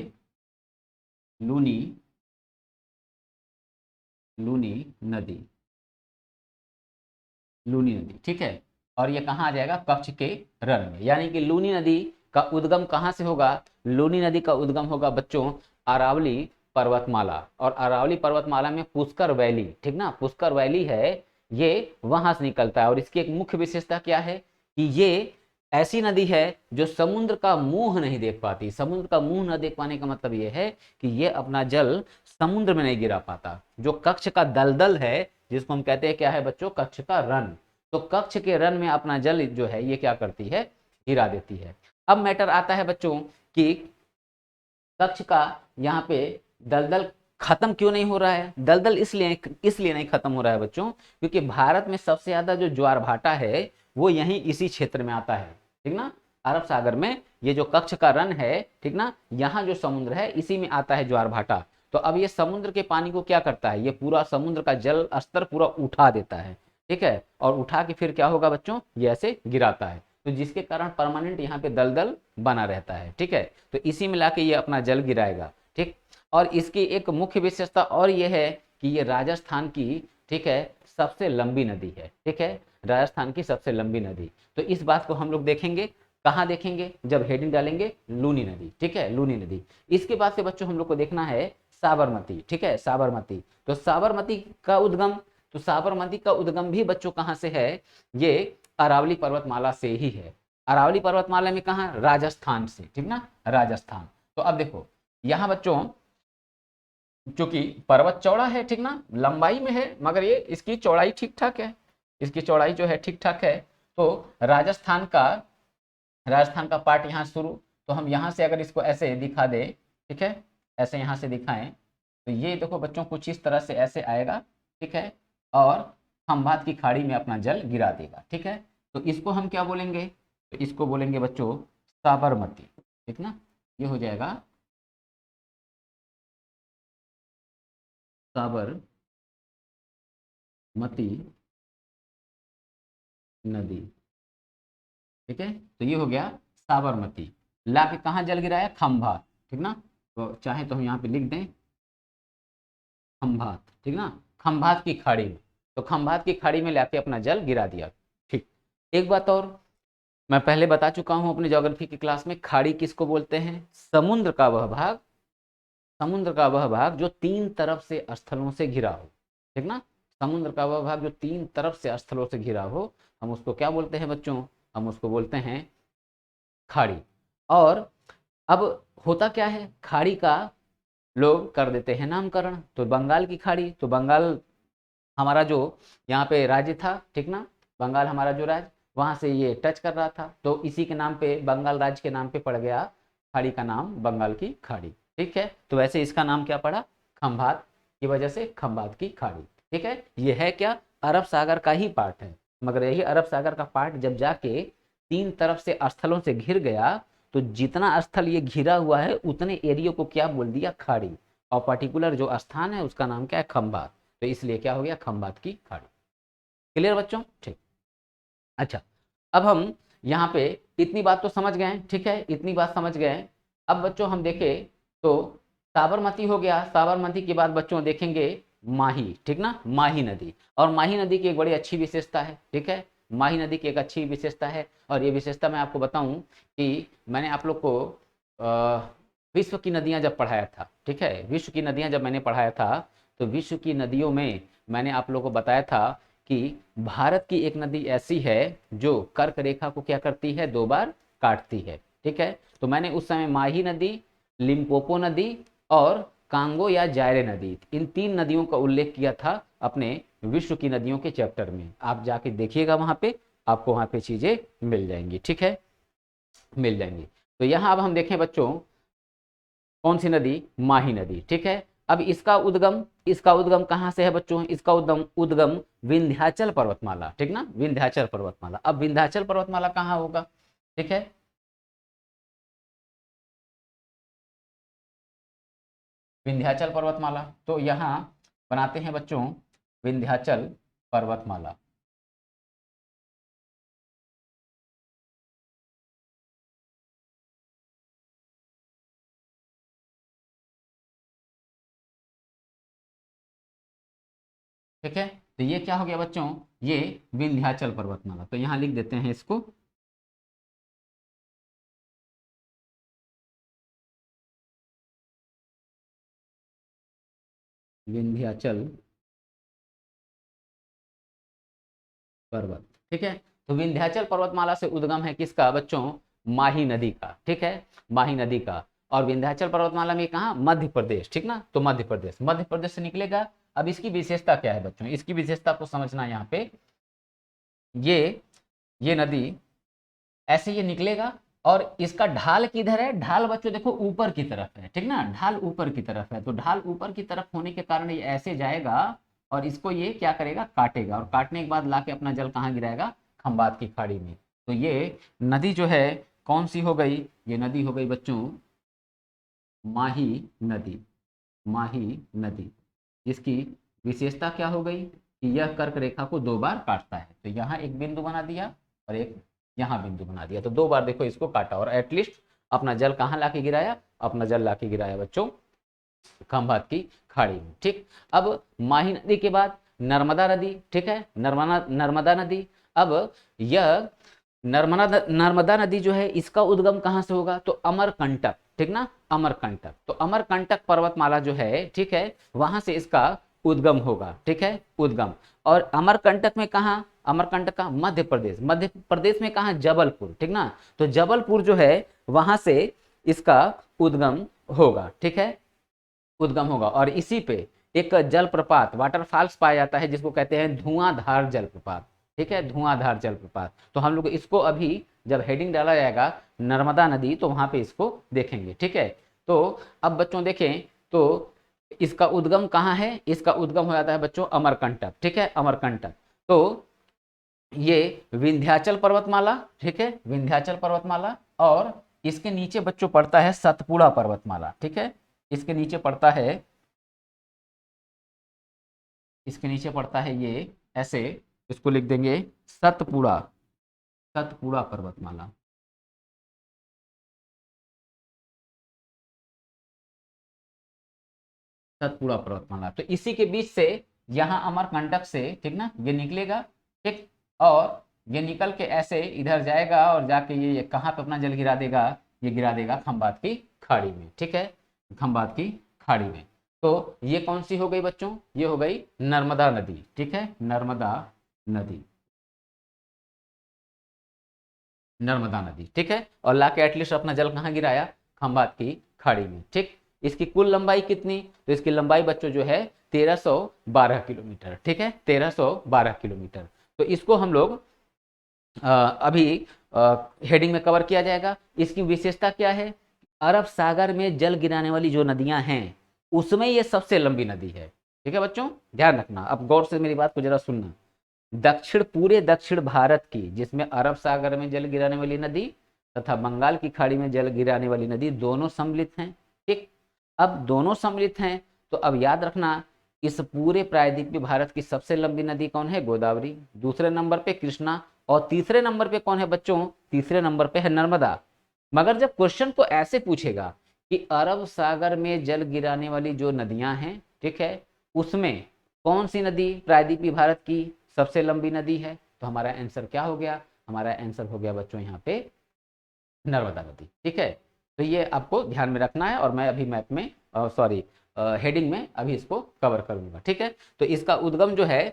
लूनी, लूनी नदी, लूनी नदी। ठीक है, और ये कहाँ आ जाएगा, कच्छ के रण में। यानी कि लूनी नदी का उद्गम कहाँ से होगा, लूनी नदी का उद्गम होगा बच्चों अरावली पर्वतमाला, और अरावली पर्वतमाला में पुष्कर वैली, ठीक ना, पुष्कर वैली है, ये वहां से निकलता है। और इसकी एक मुख्य विशेषता क्या है कि ये ऐसी नदी है जो समुद्र का मुंह नहीं देख पाती। समुद्र का मुंह न देख पाने का मतलब ये है कि ये अपना जल समुद्र में नहीं गिरा पाता। जो कच्छ का दलदल है, जिसको हम कहते हैं क्या है बच्चों, कच्छ का रन, तो कच्छ के रन में अपना जल जो है ये क्या करती है, गिरा देती है। अब मैटर आता है बच्चों कि कच्छ का यहाँ पे दलदल खत्म क्यों नहीं हो रहा है। दलदल इसलिए नहीं खत्म हो रहा है बच्चों, क्योंकि भारत में सबसे ज्यादा जो ज्वार भाटा है वो यहीं इसी क्षेत्र में आता है। ठीक ना, अरब सागर में ये जो कच्छ का रन है, ठीक ना, यहाँ जो समुद्र है इसी में आता है ज्वार भाटा। तो अब ये समुद्र के पानी को क्या करता है, ये पूरा समुद्र का जल स्तर पूरा उठा देता है। ठीक है, और उठा के फिर क्या होगा बच्चों, ये ऐसे गिराता है। तो जिसके कारण परमानेंट यहाँ पे दलदल बना रहता है। ठीक है, तो इसी में लाके ये अपना जल गिराएगा। ठीक, और इसकी एक मुख्य विशेषता और ये है कि ये राजस्थान की, ठीक है, सबसे लंबी नदी है। ठीक है, राजस्थान की सबसे लंबी नदी। तो इस बात को हम लोग देखेंगे, कहाँ देखेंगे, जब हेडिंग डालेंगे लूनी नदी। ठीक है, लूनी नदी। इसके बाद से बच्चों हम लोग को देखना है साबरमती। ठीक है, साबरमती। तो साबरमती का उद्गम, तो साबरमती का उद्गम भी बच्चों कहाँ से है, ये अरावली पर्वतमाला से ही है। अरावली पर्वतमाला में कहाँ, राजस्थान से। ठीक ना, राजस्थान। तो अब देखो यहाँ बच्चों, चूंकि पर्वत चौड़ा है, ठीक ना, लंबाई में है, मगर ये इसकी चौड़ाई ठीक ठाक है, इसकी चौड़ाई जो है ठीक ठाक है। तो राजस्थान का पार्ट यहाँ शुरू, तो हम यहाँ से अगर इसको ऐसे दिखा दे, ठीक है, ऐसे यहाँ से दिखाएं, तो ये देखो बच्चों कुछ इस तरह से ऐसे आएगा। ठीक है, और खंभात की खाड़ी में अपना जल गिरा देगा। ठीक है, तो इसको हम क्या बोलेंगे, तो इसको बोलेंगे बच्चों साबरमती। ठीक ना, ये हो जाएगा साबरमती नदी। ठीक है, तो ये हो गया साबरमती। ला के कहाँ जल गिराया, खंभात। ठीक ना, तो चाहे तो हम यहाँ पे लिख दें खंभात। ठीक ना, खंभात की खाड़ी में, तो खंभात की खाड़ी में लाके अपना जल गिरा दिया। ठीक, एक बात और, मैं पहले बता चुका हूं अपने ज्योग्राफी की क्लास में, खाड़ी किसको बोलते हैं, समुद्र का वह भाग, समुद्र का वह भाग जो तीन तरफ से स्थलों से घिरा हो। ठीक ना, समुद्र का वह भाग जो तीन तरफ से स्थलों से घिरा हो, हम उसको क्या बोलते हैं बच्चों, हम उसको बोलते हैं खाड़ी। और अब होता क्या है, खाड़ी का लोग कर देते हैं नामकरण। तो बंगाल की खाड़ी, तो बंगाल हमारा जो यहाँ पे राज्य था, ठीक ना, बंगाल हमारा जो राज्य, वहां से ये टच कर रहा था, तो इसी के नाम पे, बंगाल राज्य के नाम पे पड़ गया खाड़ी का नाम बंगाल की खाड़ी। ठीक है, तो वैसे इसका नाम क्या पड़ा, खंभात की वजह से खंभात की खाड़ी। ठीक है, ये है क्या, अरब सागर का ही पार्ट है, मगर यही अरब सागर का पार्ट जब जाके तीन तरफ से स्थलों से घिर गया, तो जितना स्थल ये घिरा हुआ है उतने एरिया को क्या बोल दिया, खाड़ी। और पर्टिकुलर जो स्थान है उसका नाम क्या है, खंभात। तो इसलिए क्या हो गया, खंभात की खाड़ी। क्लियर बच्चों, ठीक। अच्छा, अब हम यहाँ पे इतनी बात तो समझ गए। ठीक है, इतनी बात समझ गए। अब बच्चों हम देखें तो साबरमती हो गया, साबरमती के बाद बच्चों देखेंगे माही। ठीक ना, माही नदी। और माही नदी की एक बड़ी अच्छी विशेषता है। ठीक है, माही नदी की एक अच्छी विशेषता है, और ये विशेषता मैं आपको बताऊं कि मैंने आप लोग को विश्व की नदियां जब पढ़ाया था, ठीक है, विश्व की नदियां जब मैंने पढ़ाया था, तो विश्व की नदियों में मैंने आप लोगों को बताया था कि भारत की एक नदी ऐसी है जो कर्क रेखा को क्या करती है, दो बार काटती है। ठीक है, तो मैंने उस समय माही नदी, लिम्पोपो नदी और कांगो या जायरे नदी, इन तीन नदियों का उल्लेख किया था अपने विश्व की नदियों के चैप्टर में। आप जाके देखिएगा, वहां पे आपको वहां पे चीजें मिल जाएंगी। ठीक है, मिल जाएंगी। तो यहाँ अब हम देखें बच्चों, कौन सी नदी, माही नदी। ठीक है, अब इसका उद्गम कहाँ से है बच्चों, इसका उद्गम उद्गम विंध्याचल पर्वतमाला। ठीक ना, विंध्याचल पर्वतमाला। अब विंध्याचल पर्वतमाला कहाँ होगा, ठीक है, विंध्याचल पर्वतमाला, तो यहाँ बनाते हैं बच्चों विंध्याचल पर्वतमाला। ठीक है, तो ये क्या हो गया बच्चों, ये विंध्याचल पर्वतमाला। तो यहाँ लिख देते हैं इसको, विंध्याचल पर्वत। ठीक है, तो विंध्याचल पर्वतमाला से उद्गम है किसका बच्चों, माही नदी का। ठीक है, माही नदी का। और विंध्याचल पर्वतमाला में कहा, मध्य प्रदेश। ठीक ना, तो मध्य प्रदेश से निकलेगा। अब इसकी विशेषता क्या है बच्चों, इसकी विशेषता को समझना यहाँ पे, ये ये नदी ऐसे ये निकलेगा, और इसका ढाल किधर है, ढाल बच्चों देखो ऊपर की तरफ है। ठीक ना, ढाल ऊपर की तरफ है, तो ढाल ऊपर की तरफ होने के कारण ये ऐसे जाएगा, और इसको ये क्या करेगा, काटेगा, और काटने के बाद लाके अपना जल कहाँ गिराएगा, खंबात की खाड़ी में। तो ये नदी जो है कौन सी हो गई, ये नदी हो गई बच्चों माही नदी। माही नदी, इसकी विशेषता क्या हो गई कि यह कर्क रेखा को दो बार काटता है। तो यहाँ एक बिंदु बना दिया और एक यहाँ बिंदु बना दिया। तो 2 बार देखो इसको काटा और एटलीस्ट अपना जल कहाँ लाके गिराया, अपना जल लाके गिराया बच्चों खंभात की खाड़ी में। ठीक, अब माही नदी के बाद नर्मदा नदी, ठीक है, नर्मदा नदी। अब यह नर्मदा नदी जो है इसका उद्गम कहाँ से होगा, तो अमरकंटक, ठीक ना, अमरकंटक। तो अमरकंटक पर्वतमाला जो है, ठीक है, वहां से इसका उद्गम होगा, ठीक है, उद्गम। और अमरकंटक में कहा, अमरकंटक का मध्य प्रदेश, मध्य प्रदेश में कहा, जबलपुर, ठीक ना। तो जबलपुर जो है वहां से इसका उद्गम होगा, ठीक है, उद्गम होगा। और इसी पे एक जलप्रपात वाटरफॉल्स पाया जाता है जिसको कहते हैं धुआंधार जलप्रपात, ठीक है, धुआंधार जलप्रपात। तो हम लोग इसको अभी जब हेडिंग डाला जाएगा नर्मदा नदी तो वहां पे इसको देखेंगे, ठीक है। तो अब बच्चों देखें तो इसका उद्गम कहाँ है, इसका उद्गम हो जाता है बच्चों अमरकंटक, ठीक है, अमरकंटक। तो ये विंध्याचल पर्वतमाला, ठीक है, विंध्याचल पर्वतमाला। और इसके नीचे बच्चों पड़ता है सतपुड़ा पर्वतमाला, ठीक है, इसके नीचे पड़ता है, इसके नीचे पड़ता है ये ऐसे, इसको लिख देंगे सतपुड़ा, सतपुड़ा पर्वतमाला। सतपुड़ा पर्वतमाला। तो इसी के बीच से यहाँ अमरकंटक से, ठीक ना, ये निकलेगा, ठीक, और ये निकल के ऐसे इधर जाएगा और जाके ये कहाँ पे अपना जल गिरा देगा, ये गिरा देगा खंभात की खाड़ी में, ठीक है, खंभात की खाड़ी में। तो ये कौन सी हो गई बच्चों, ये हो गई नर्मदा नदी, ठीक है, नर्मदा नदी, नर्मदा नदी, ठीक है। और लाके एटलीस्ट अपना जल कहाँ गिराया, खंभात की खाड़ी में, ठीक। इसकी कुल लंबाई कितनी, तो इसकी लंबाई बच्चों जो है 1312 किलोमीटर, ठीक है, 1312 किलोमीटर। तो इसको हम लोग अभी हेडिंग में कवर किया जाएगा। इसकी विशेषता क्या है, अरब सागर में जल गिराने वाली जो नदियां हैं उसमें ये सबसे लंबी नदी है, ठीक है बच्चों, ध्यान रखना। अब गौर से मेरी बात को जरा सुनना। पूरे दक्षिण भारत की, जिसमें अरब सागर में जल गिराने वाली नदी तथा बंगाल की खाड़ी में जल गिराने वाली नदी दोनों सम्मिलित हैं, ठीक। अब दोनों सम्मिलित हैं तो अब याद रखना इस पूरे प्रायद्वीपीय भारत की सबसे लंबी नदी कौन है, गोदावरी। दूसरे नंबर पे कृष्णा। और तीसरे नंबर पे कौन है बच्चों, तीसरे नंबर पे है नर्मदा। मगर जब क्वेश्चन को ऐसे पूछेगा कि अरब सागर में जल गिराने वाली जो नदियां हैं, ठीक है, उसमें कौन सी नदी प्रायद्वीपीय भारत की सबसे लंबी नदी है, तो हमारा आंसर क्या हो गया, हमारा आंसर हो गया बच्चों यहाँ पे नर्मदा नदी, ठीक है। तो ये आपको ध्यान में रखना है और मैं अभी मैप में सॉरी हेडिंग में अभी इसको कवर करूंगा, ठीक है। तो इसका उद्गम जो है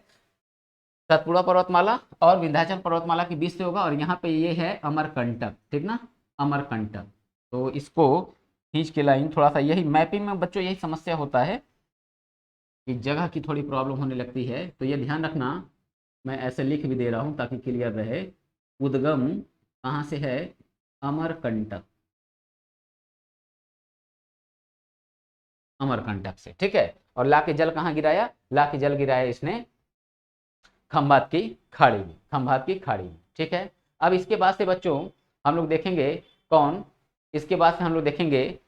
सतपुड़ा पर्वतमाला और विंध्याचल पर्वतमाला के बीच से होगा और यहाँ पे ये है अमरकंटक, ठीक ना, अमरकंटक। तो इसको खींच के लाइन थोड़ा सा, यही मैपिंग में बच्चों यही समस्या होता है कि जगह की थोड़ी प्रॉब्लम होने लगती है। तो ये ध्यान रखना, मैं ऐसे लिख भी दे रहा हूँ ताकि क्लियर रहे। उद्गम कहाँ से है, अमरकंटक, अमरकंटक से, ठीक है। और लाके जल कहाँ गिराया, लाके जल गिराया इसने खंभात की खाड़ी में, खंभात की खाड़ी में, ठीक है। अब इसके बाद से बच्चों हम लोग देखेंगे कौन, इसके बाद से हम लोग देखेंगे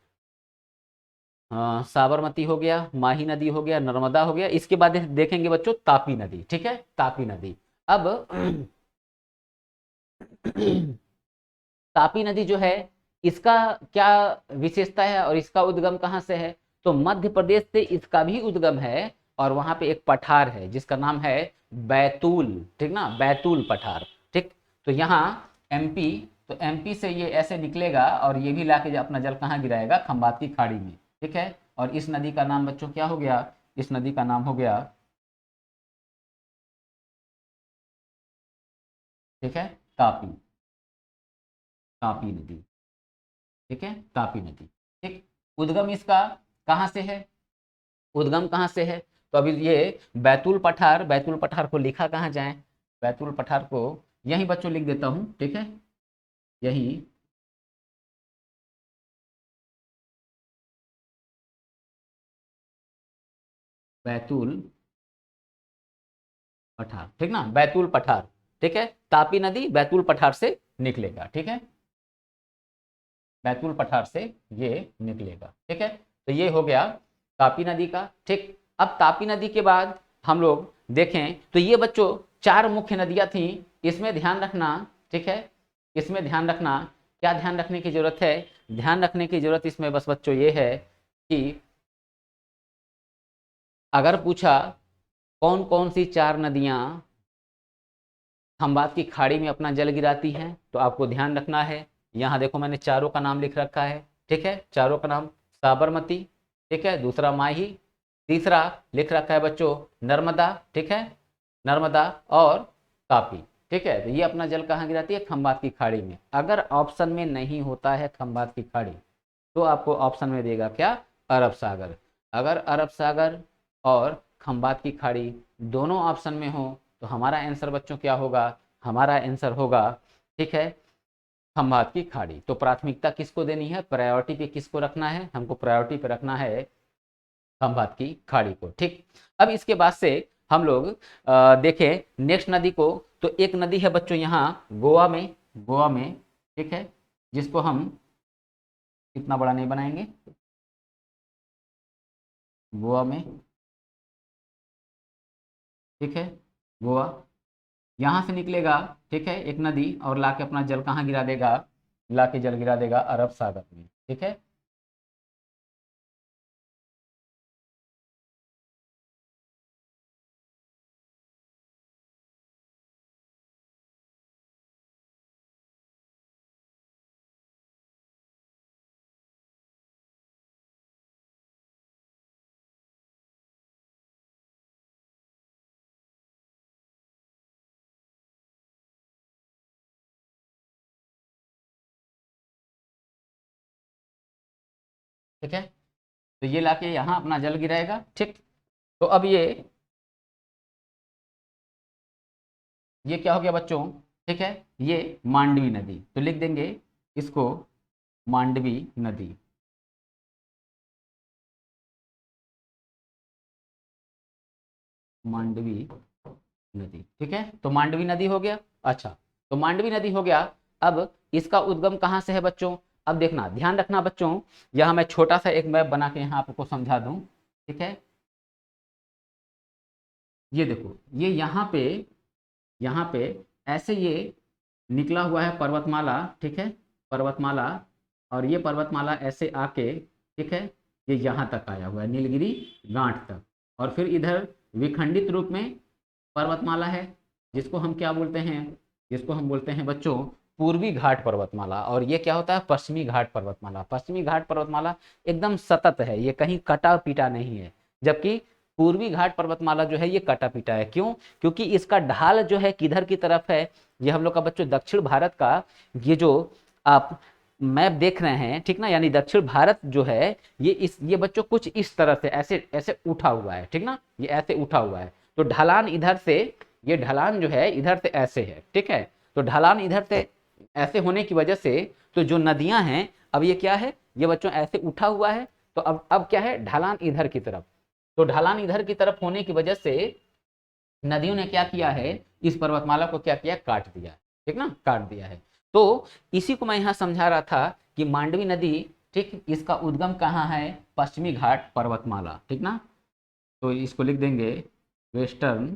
साबरमती हो गया, माही नदी हो गया, नर्मदा हो गया। इसके बाद देखेंगे बच्चों तापी नदी, ठीक है, तापी नदी। अब तापी नदी जो है इसका क्या विशेषता है और इसका उद्गम कहाँ से है, तो मध्य प्रदेश से इसका भी उद्गम है और वहां पे एक पठार है जिसका नाम है बैतूल, ठीक ना, बैतूल पठार, ठीक। तो यहाँ एमपी, तो एमपी से ये ऐसे निकलेगा और ये भी लाके अपना जल कहाँ गिराएगा, खंभात की खाड़ी में, ठीक है। और इस नदी का नाम बच्चों क्या हो गया, इस नदी का नाम हो गया, ठीक है, तापी, तापी नदी, ठीक है, तापी नदी, ठीक। उद्गम इसका कहाँ से है, उद्गम कहाँ से है, तो अभी ये बैतूल पठार, बैतूल पठार को लिखा कहाँ जाए, बैतूल पठार को यही बच्चों लिख देता हूँ, ठीक है, यही बैतूल पठार, ठीक ना, बैतूल पठार, ठीक है। तापी नदी बैतूल पठार से निकलेगा, ठीक है, बैतूल पठार से ये निकलेगा, ठीक है। तो ये हो गया तापी नदी का, ठीक। अब तापी नदी के बाद हम लोग देखें तो ये बच्चों 4 मुख्य नदियां थी, इसमें ध्यान रखना, ठीक है। इसमें ध्यान रखना, क्या ध्यान रखने की जरूरत है? ध्यान रखने की जरूरत इसमें बस बच्चों ये है कि अगर पूछा कौन कौन सी 4 नदियां खंबात की खाड़ी में अपना जल गिराती हैं, तो आपको ध्यान रखना है, यहाँ देखो मैंने चारों का नाम लिख रखा है, ठीक है, चारों का नाम, साबरमती, ठीक है, दूसरा माही, तीसरा लिख रखा है बच्चों नर्मदा, ठीक है, नर्मदा और तापी, ठीक है। तो ये अपना जल कहाँ गिराती है? खंबात की खाड़ी में। अगर ऑप्शन में नहीं होता है खंबात की खाड़ी, तो आपको ऑप्शन में देगा क्या? अरब सागर। अगर अरब सागर और खंबात की खाड़ी दोनों ऑप्शन में हो, तो हमारा आंसर बच्चों क्या होगा? हमारा आंसर होगा, ठीक है, खंबात की खाड़ी। तो प्राथमिकता किसको देनी है? प्रायोरिटी पे किसको रखना है? हमको प्रायोरिटी पे रखना है खंबात की खाड़ी को, ठीक। अब इसके बाद से हम लोग देखें नेक्स्ट नदी को, तो एक नदी है बच्चों यहाँ गोवा में, गोवा में, ठीक है, जिसको हम इतना बड़ा नहीं बनाएंगे, गोवा में, ठीक है, गोवा, यहाँ से निकलेगा, ठीक है, एक नदी और लाके अपना जल कहाँ गिरा देगा? लाके जल गिरा देगा अरब सागर में, ठीक है। ठीक है, तो ये लाके यहाँ अपना जल गिराएगा, ठीक। तो अब ये क्या हो गया बच्चों? ठीक है, ये मांडवी नदी, तो लिख देंगे इसको मांडवी नदी, मांडवी नदी, ठीक है। तो मांडवी नदी हो गया। अच्छा, तो मांडवी नदी हो गया। अब इसका उद्गम कहाँ से है बच्चों? अब देखना, ध्यान रखना बच्चों, यहाँ मैं छोटा सा एक मैप बना के यहाँ आपको समझा दूं, ठीक है। ये देखो, ये यहाँ पे ऐसे ये निकला हुआ है पर्वतमाला, ठीक है, पर्वतमाला, और ये पर्वतमाला ऐसे आके, ठीक है, ये यहाँ तक आया हुआ है नीलगिरी गांठ तक, और फिर इधर विखंडित रूप में पर्वतमाला है, जिसको हम क्या बोलते हैं? जिसको हम बोलते हैं बच्चों पूर्वी घाट पर्वतमाला। और ये क्या होता है? पश्चिमी घाट पर्वतमाला। पश्चिमी घाट पर्वतमाला एकदम सतत है, ये कहीं कटा पीटा नहीं है, जबकि पूर्वी घाट पर्वतमाला जो है ये कटा पीटा है। क्यों? क्योंकि इसका ढाल जो है किधर की तरफ है? ये हम लोग का बच्चों दक्षिण भारत का, ये जो आप मैप देख रहे हैं, ठीक ना, यानी दक्षिण भारत जो है ये बच्चों कुछ इस तरह से ऐसे ऐसे उठा हुआ है, ठीक ना, ये ऐसे उठा हुआ है। तो ढलान इधर से, ये ढलान जो है इधर से ऐसे है, ठीक है। तो ढलान इधर से ऐसे होने की वजह से तो जो नदियां हैं, अब ये क्या है? ये बच्चों ऐसे उठा हुआ है, तो अब क्या है? ढलान इधर की तरफ। तो ढलान इधर की तरफ होने की वजह से नदियों ने क्या किया है? इस पर्वतमाला को क्या किया? काट दिया, ठीक ना, काट दिया है। तो इसी को मैं यहाँ समझा रहा था कि मांडवी नदी, ठीक, इसका उद्गम कहाँ है? पश्चिमी घाट पर्वतमाला, ठीक ना। तो इसको लिख देंगे वेस्टर्न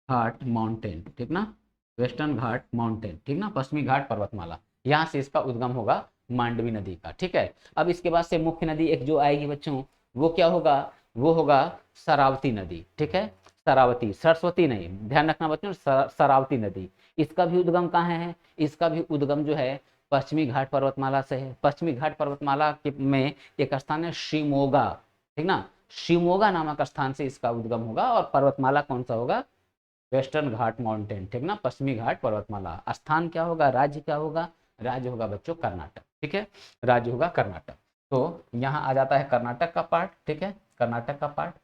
घाट माउंटेन, ठीक ना, वेस्टर्न घाट माउंटेन, ठीक ना, पश्चिमी घाट पर्वतमाला, यहाँ से इसका उद्गम होगा मांडवी नदी का, ठीक है। अब इसके बाद से मुख्य नदी एक जो आएगी बच्चों, वो क्या होगा? वो होगा शरावती नदी, ठीक है, शरावती, सरस्वती नहीं, ध्यान रखना बच्चों, शरावती नदी। इसका भी उद्गम कहाँ है? इसका भी उद्गम जो है पश्चिमी घाट पर्वतमाला से है। पश्चिमी घाट पर्वतमाला में एक स्थान है शिमोगा, ठीक ना, शिमोगा नामक स्थान से इसका उद्गम होगा, और पर्वतमाला कौन सा होगा? वेस्टर्न घाट माउंटेन, ठीक ना, पश्चिमी घाट पर्वतमाला। स्थान क्या होगा? राज्य क्या होगा? राज्य होगा बच्चों कर्नाटक, ठीक है, राज्य होगा कर्नाटक। तो यहाँ आ जाता है कर्नाटक का पार्ट, ठीक है, कर्नाटक का पार्ट।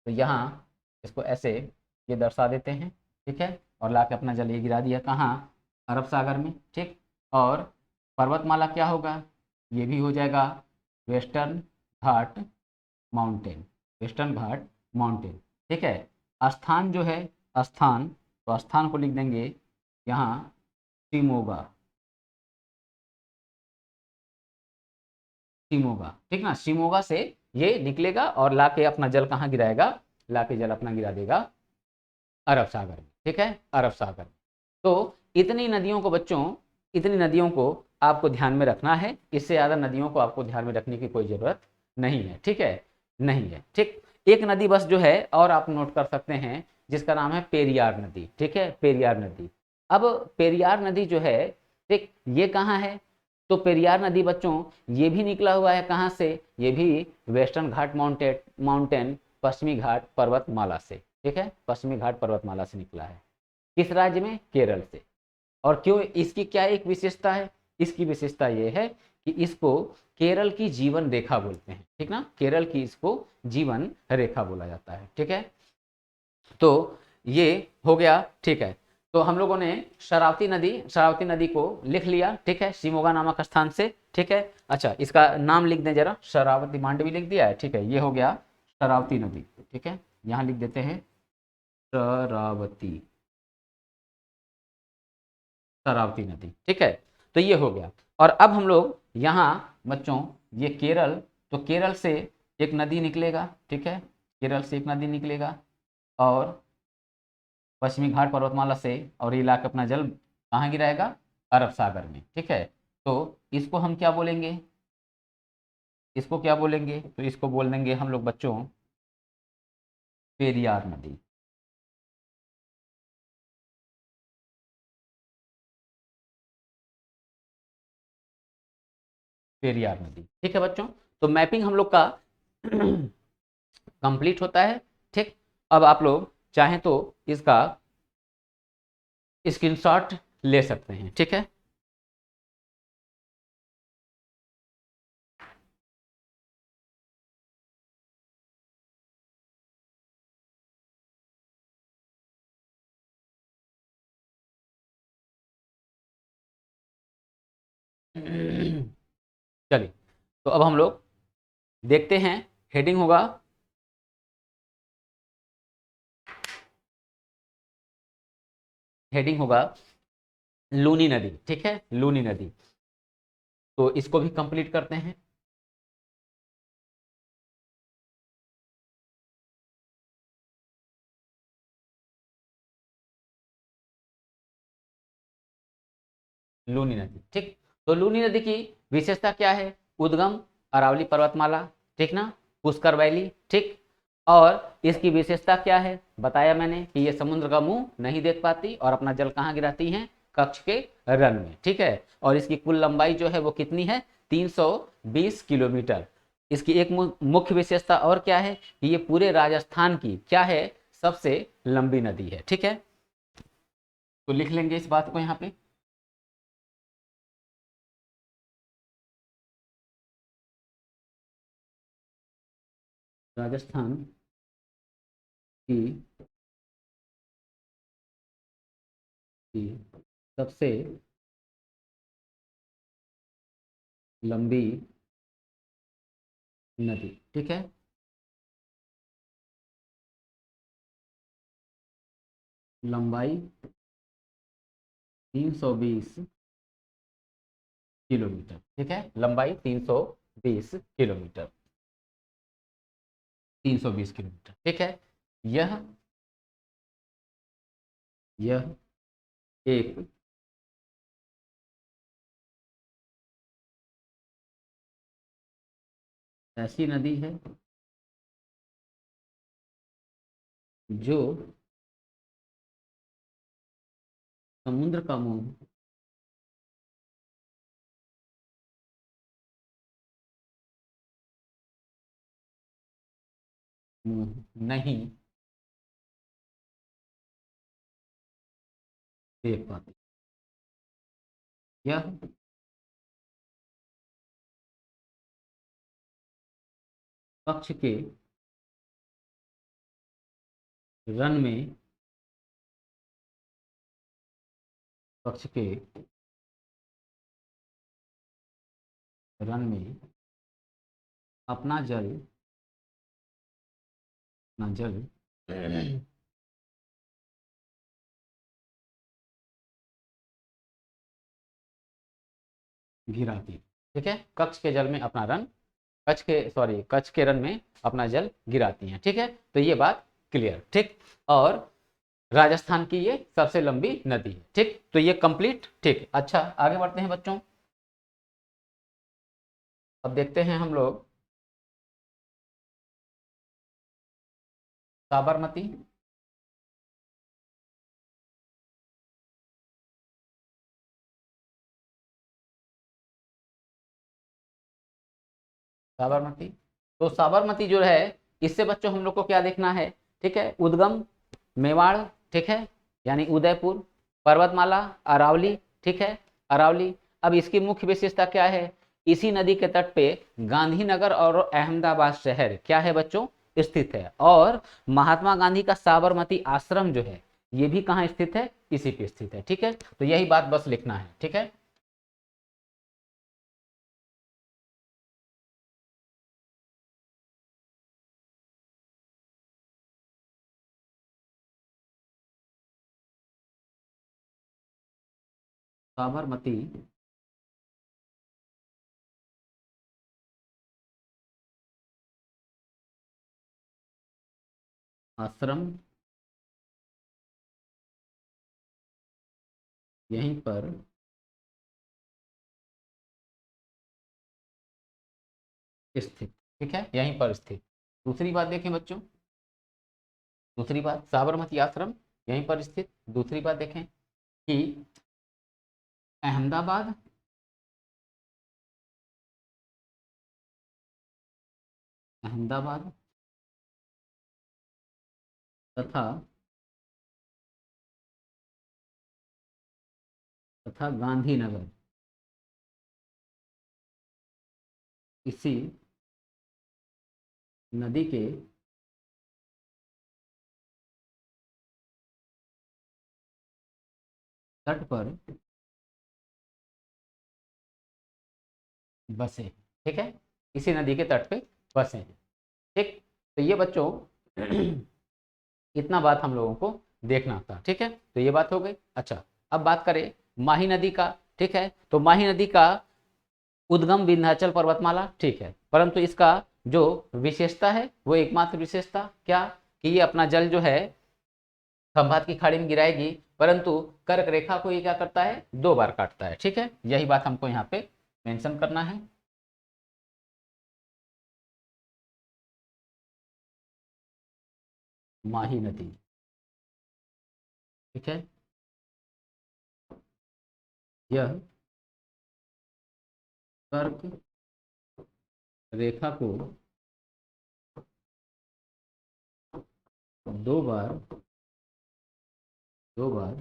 तो यहाँ इसको ऐसे ये दर्शा देते हैं, ठीक है, और लाके अपना जल ये गिरा दिया कहाँ? अरब सागर में, ठीक। और पर्वतमाला क्या होगा? ये भी हो जाएगा वेस्टर्न घाट माउंटेन, वेस्टर्न घाट माउंटेन, ठीक है। स्थान जो है, स्थान, तो स्थान को लिख देंगे यहाँ शिमोगा, शिमोगा, ठीक ना, शिमोगा से ये निकलेगा और लाके अपना जल कहाँ गिराएगा? लाके जल अपना गिरा देगा अरब सागर में, ठीक है, अरब सागर। तो इतनी नदियों को बच्चों, इतनी नदियों को आपको ध्यान में रखना है, इससे ज़्यादा नदियों को आपको ध्यान में रखने की कोई ज़रूरत नहीं है, ठीक है, नहीं है, ठीक। एक नदी बस जो है और आप नोट कर सकते हैं जिसका नाम है पेरियार नदी, ठीक है, पेरियार नदी। अब पेरियार नदी जो है, ठीक, ये कहाँ है? तो पेरियार नदी बच्चों ये भी निकला हुआ है कहाँ से? ये भी वेस्टर्न घाट माउंटेन पश्चिमी घाट पर्वतमाला से, ठीक है, पश्चिमी घाट पर्वतमाला से निकला है। किस राज्य में? केरल से। और क्यों, इसकी क्या एक विशेषता है? इसकी विशेषता ये है कि इसको केरल की जीवन रेखा बोलते हैं, ठीक ना, केरल की इसको जीवन रेखा बोला जाता है, ठीक है। तो ये हो गया, ठीक है। तो हम लोगों ने शरावती नदी को लिख लिया, ठीक है, शिमोगा नामक स्थान से, ठीक है। अच्छा, इसका नाम लिख दें जरा, शरावती, मांडवी लिख दिया है, ठीक है, ये हो गया शरावती नदी, ठीक है, यहाँ लिख देते हैं शरावती, शरावती नदी, ठीक है। तो ये हो गया। और अब हम लोग यहाँ बच्चों, ये केरल, तो केरल से एक नदी निकलेगा, ठीक है, केरल से एक नदी निकलेगा और पश्चिमी घाट पर्वतमाला से, और ये लाके अपना जल कहाँ गिराएगा? अरब सागर में, ठीक है। तो इसको हम क्या बोलेंगे? इसको क्या बोलेंगे? तो इसको बोल देंगे हम लोग बच्चों पेरियार नदी, पेरियार नदी, ठीक है बच्चों। तो मैपिंग हम लोग का कंप्लीट होता है, ठीक। अब आप लोग चाहें तो इसका स्क्रीनशॉट ले सकते हैं, ठीक है। चलिए, तो अब हम लोग देखते हैं, हेडिंग होगा हेडिंग होगा लूनी नदी, ठीक है, लूनी नदी। तो इसको भी कंप्लीट करते हैं। लूनी नदी, ठीक। तो लूनी नदी की विशेषता क्या है? उद्गम अरावली पर्वतमाला, ठीक ना, पुष्कर वैली, ठीक। और इसकी विशेषता क्या है? बताया मैंने कि ये समुद्र का मुंह नहीं देख पाती और अपना जल कहाँ गिराती हैं? कक्ष के रन में, ठीक है। और इसकी कुल लंबाई जो है वो कितनी है? 320 किलोमीटर। इसकी एक मुख्य विशेषता और क्या है कि ये पूरे राजस्थान की क्या है? सबसे लंबी नदी है, ठीक है। तो लिख लेंगे इस बात को यहाँ पे। राजस्थान की की सबसे लंबी नदी, ठीक है। लंबाई 320 किलोमीटर, ठीक है, लंबाई 320 किलोमीटर, 320 किलोमीटर, ठीक है। यह यह एक ऐसी नदी है जो समुद्र का मुंह नहीं देख पाती। यह पक्ष के रन में पक्ष के रन में अपना जल अपना जल गिराती, ठीक है, कक्ष के जल में अपना रन, कच्छ के रन में अपना जल गिराती हैं, ठीक है। तो ये बात क्लियर, ठीक। और राजस्थान की ये सबसे लंबी नदी है। ठीक, तो ये कंप्लीट। ठीक, अच्छा आगे बढ़ते हैं बच्चों। अब देखते हैं हम लोग साबरमती। साबरमती, तो साबरमती जो है, इससे बच्चों हम लोग को क्या देखना है? ठीक है, उद्गम मेवाड़, ठीक है, यानी उदयपुर, पर्वतमाला अरावली, ठीक है, अरावली। अब इसकी मुख्य विशेषता क्या है? इसी नदी के तट पे गांधीनगर और अहमदाबाद शहर क्या है बच्चों? स्थित है। और महात्मा गांधी का साबरमती आश्रम जो है, ये भी कहाँ स्थित है? इसी पे स्थित है। ठीक है, तो यही बात बस लिखना है। ठीक है, साबरमती आश्रम यहीं पर स्थित। ठीक है, यहीं पर स्थित। दूसरी बात देखें बच्चों, दूसरी बात, साबरमती आश्रम यहीं पर स्थित। दूसरी बात देखें कि अहमदाबाद अहमदाबाद तथा गांधीनगर इसी नदी के तट पर बसे। ठीक है, इसी नदी के तट पे बसे हैं। ठीक, तो ये बच्चों इतना बात हम लोगों को देखना था। ठीक है, तो ये बात हो गई। अच्छा, अब बात करें माही नदी का। ठीक है, तो माही नदी का उद्गम विंध्याचल पर्वतमाला। ठीक है, परंतु इसका जो विशेषता है वो एकमात्र विशेषता क्या, कि ये अपना जल जो है खंभात की खाड़ी में गिराएगी, परंतु कर्क रेखा को ये क्या करता है? 2 बार काटता है। ठीक है, यही बात हमको यहाँ पे मेंशन करना है। माही नदी, ठीक है, यह कर्क रेखा को 2 बार 2 बार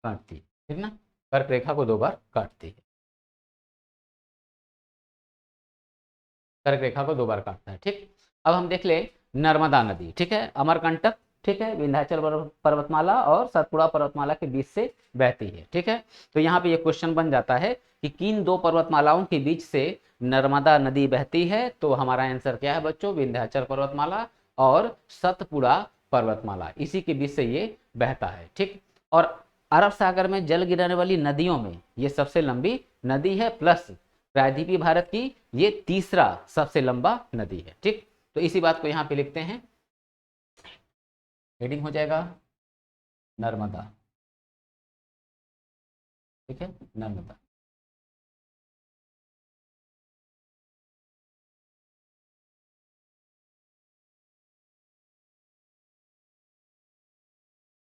काटती है। ठीक ना, कर्क रेखा को 2 बार काटती है। कर्क रेखा को 2 बार काटता है। ठीक, अब हम देख ले नर्मदा नदी। ठीक है, अमरकंटक, ठीक है, विंध्याचल पर्वतमाला और सतपुड़ा पर्वतमाला के बीच से बहती है। ठीक है, तो यहाँ पे ये क्वेश्चन बन जाता है कि किन 2 पर्वतमालाओं के बीच से नर्मदा नदी बहती है? तो हमारा आंसर क्या है बच्चों? विंध्याचल पर्वतमाला और सतपुड़ा पर्वतमाला, इसी के बीच से ये बहता है। ठीक, और अरब सागर में जल गिरने वाली नदियों में ये सबसे लंबी नदी है, प्लस प्रायद्वीपीय भारत की ये तीसरा सबसे लंबा नदी है। ठीक, तो इसी बात को यहाँ पे लिखते हैं। हेडिंग हो जाएगा नर्मदा। ठीक है, नर्मदा।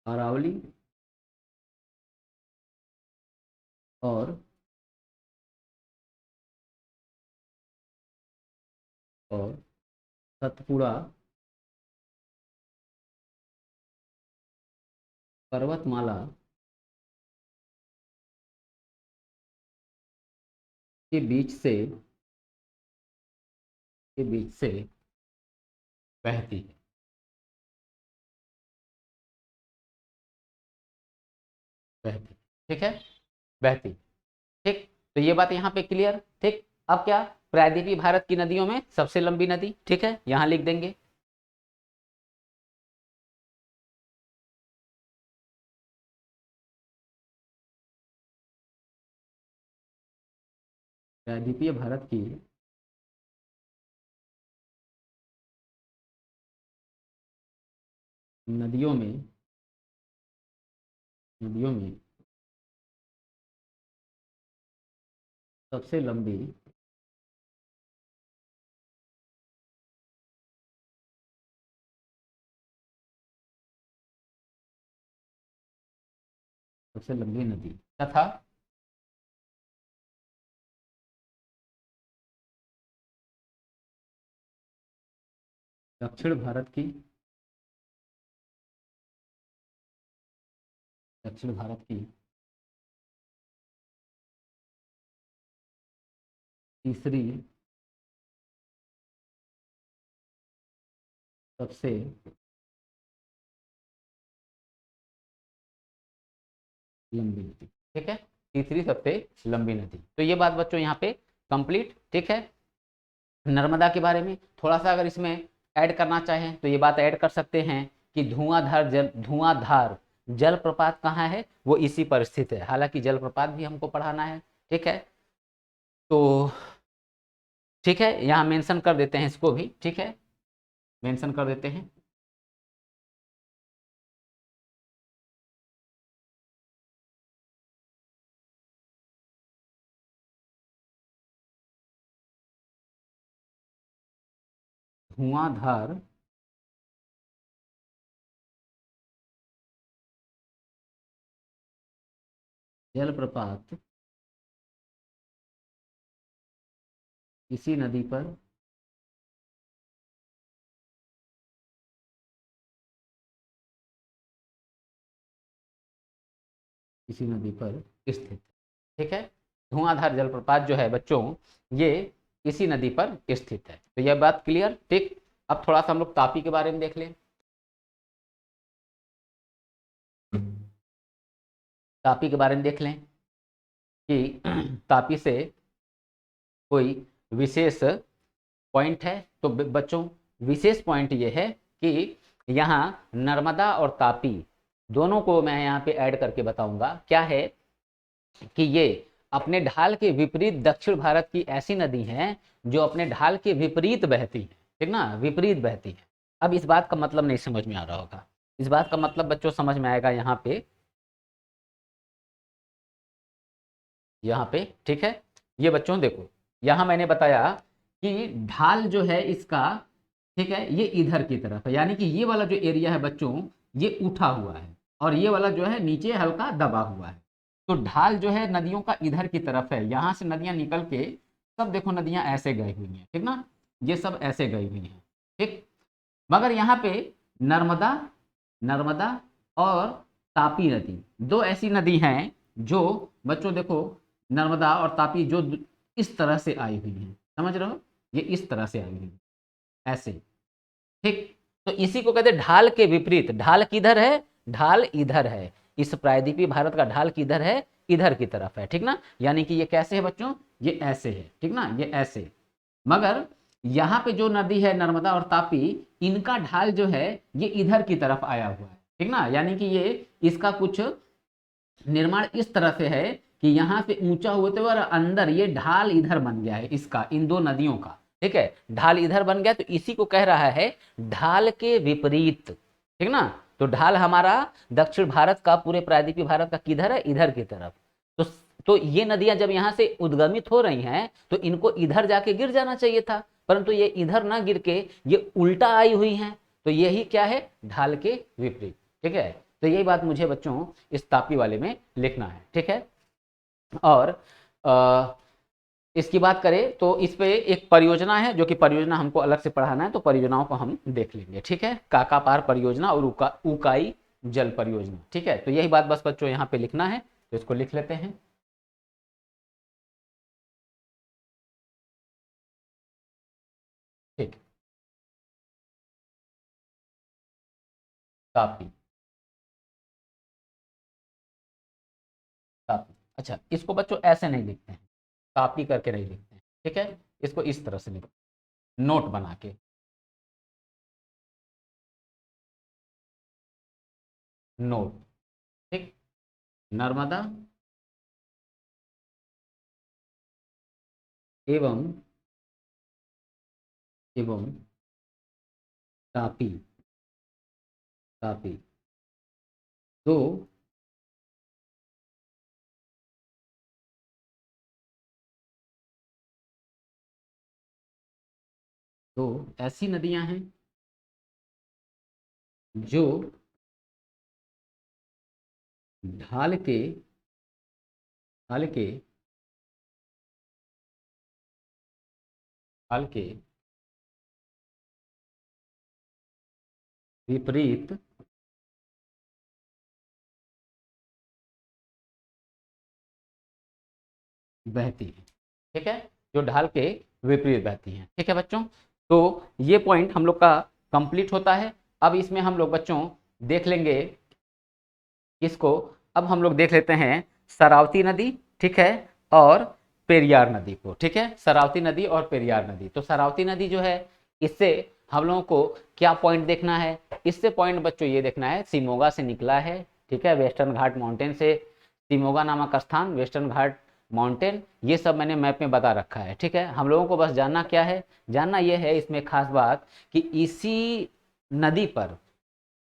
अरावली और सतपुड़ा पर्वतमाला के बीच से बहती है। बहती, ठीक है, बहती। ठीक, तो ये बात यहाँ पे क्लियर। ठीक, अब क्या, प्रायद्वीपीय भारत की नदियों में सबसे लंबी नदी। ठीक है, यहाँ लिख देंगे प्रायद्वीपीय भारत की नदियों में, नदियों में सबसे लंबी सबसे लंबी नदी क्या था? दक्षिण भारत की, दक्षिण भारत की तीसरी सबसे लंबी नदी, ठीक है, तीसरी सबसे लंबी नदी। तो ये बात बच्चों यहाँ पे कंप्लीट, ठीक है। नर्मदा के बारे में थोड़ा सा अगर इसमें ऐड करना चाहें तो ये बात ऐड कर सकते हैं कि धुआंधार जलप्रपात कहाँ है, वो इसी पर स्थित है। हालांकि जलप्रपात भी हमको पढ़ाना है, ठीक है। तो ठीक है, यहाँ मेंशन कर देते हैं इसको भी, ठीक है, मेंशन कर देते हैं। धुआंधार जलप्रपात इसी नदी पर इसी नदी पर स्थित, ठीक है। धुआंधार जलप्रपात जो है बच्चों, ये इसी नदी पर स्थित है। तो यह बात क्लियर, ठीक। अब थोड़ा सा हम लोग तापी के बारे में देख लें। तापी के बारे में देख लें कि तापी से कोई विशेष पॉइंट है। तो बच्चों विशेष पॉइंट ये है कि यहाँ नर्मदा और तापी दोनों को मैं यहाँ पे ऐड करके बताऊंगा। क्या है कि ये अपने ढाल के विपरीत दक्षिण भारत की ऐसी नदी हैं जो अपने ढाल के विपरीत बहती है, ठीक ना, विपरीत बहती है। अब इस बात का मतलब नहीं समझ में आ रहा होगा, इस बात का मतलब बच्चों समझ में आएगा यहाँ पे, यहाँ पे, ठीक है। ये बच्चों देखो, यहाँ मैंने बताया कि ढाल जो है इसका, ठीक है, ये इधर की तरफ है, यानी कि ये वाला जो एरिया है बच्चों, ये उठा हुआ है और ये वाला जो है नीचे हल्का दबा हुआ है। तो ढाल जो है नदियों का इधर की तरफ है, यहाँ से नदियाँ निकल के सब देखो नदियाँ ऐसे गई हुई हैं, ठीक ना, ये सब ऐसे गई हुई हैं, ठीक। मगर यहाँ पे नर्मदा, नर्मदा और तापी नदी दो ऐसी नदी हैं जो बच्चों देखो, नर्मदा और तापी जो इस तरह से आई हुई हैं, समझ रहे हो, ये इस तरह से आई हुई हैं, ऐसे, ठीक। तो इसी को कहते हैं ढाल के विपरीत। ढाल किधर है? ढाल इधर है। इस प्रायद्वीपीय भारत का ढाल किधर है? इधर की तरफ है, ठीक ना। यानी कि ये कैसे है बच्चों? ये ऐसे है, ठीक ना, ये ऐसे। मगर यहाँ पे जो नदी है नर्मदा और तापी, इनका ढाल जो है ये इधर की तरफ आया हुआ है, ठीक ना। यानी कि ये इसका कुछ निर्माण इस तरह से है कि यहाँ से ऊंचा होते हुए और अंदर ये ढाल इधर बन गया है इसका, इन दो नदियों का, ठीक है, ढाल इधर बन गया। तो इसी को कह रहा है ढाल के विपरीत, ठीक ना। तो ढाल हमारा दक्षिण भारत का, पूरे प्रायद्वीपीय भारत का किधर है? इधर की तरफ। तो तो ये नदियां जब यहाँ से उद्गमित हो रही हैं तो इनको इधर जाके गिर जाना चाहिए था, परंतु ये इधर ना गिर के ये उल्टा आई हुई हैं। तो यही क्या है? ढाल के विपरीत, ठीक है। तो यही बात मुझे बच्चों इस तापी वाले में लिखना है, ठीक है। और इसकी बात करें तो इस पे एक परियोजना है, जो कि परियोजना हमको अलग से पढ़ाना है, तो परियोजनाओं को हम देख लेंगे, ठीक है। काका पार परियोजना और उकाई जल परियोजना, ठीक है। तो यही बात बस बच्चों यहाँ पे लिखना है, तो इसको लिख लेते हैं। ठीक, तापी, तापी। अच्छा, इसको बच्चों ऐसे नहीं लिखते हैं, तापी करके नहीं लिखते हैं, ठीक है। इसको इस तरह से लिखते हैं, नोट बना के, नोट, ठीक। नर्मदा एवं एवं तापी तापी। तो ऐसी नदियां हैं जो ढाल के ढाल के ढाल के विपरीत बहती है। ठीक है, जो ढाल के विपरीत बहती हैं। ठीक है बच्चों, तो ये पॉइंट हम लोग का कंप्लीट होता है। अब इसमें हम लोग बच्चों देख लेंगे इसको। अब हम लोग देख लेते हैं शरावती नदी, ठीक है, और पेरियार नदी को। ठीक है, शरावती नदी और पेरियार नदी। तो शरावती नदी जो है, इससे हम लोगों को क्या पॉइंट देखना है? इससे पॉइंट बच्चों ये देखना है, शिमोगा से निकला है। ठीक है, वेस्टर्न घाट माउंटेन से शिमोगा नामक स्थान, वेस्टर्न घाट माउंटेन, ये सब मैंने मैप में बता रखा है। ठीक है, हम लोगों को बस जानना क्या है? जानना यह है इसमें खास बात कि इसी नदी पर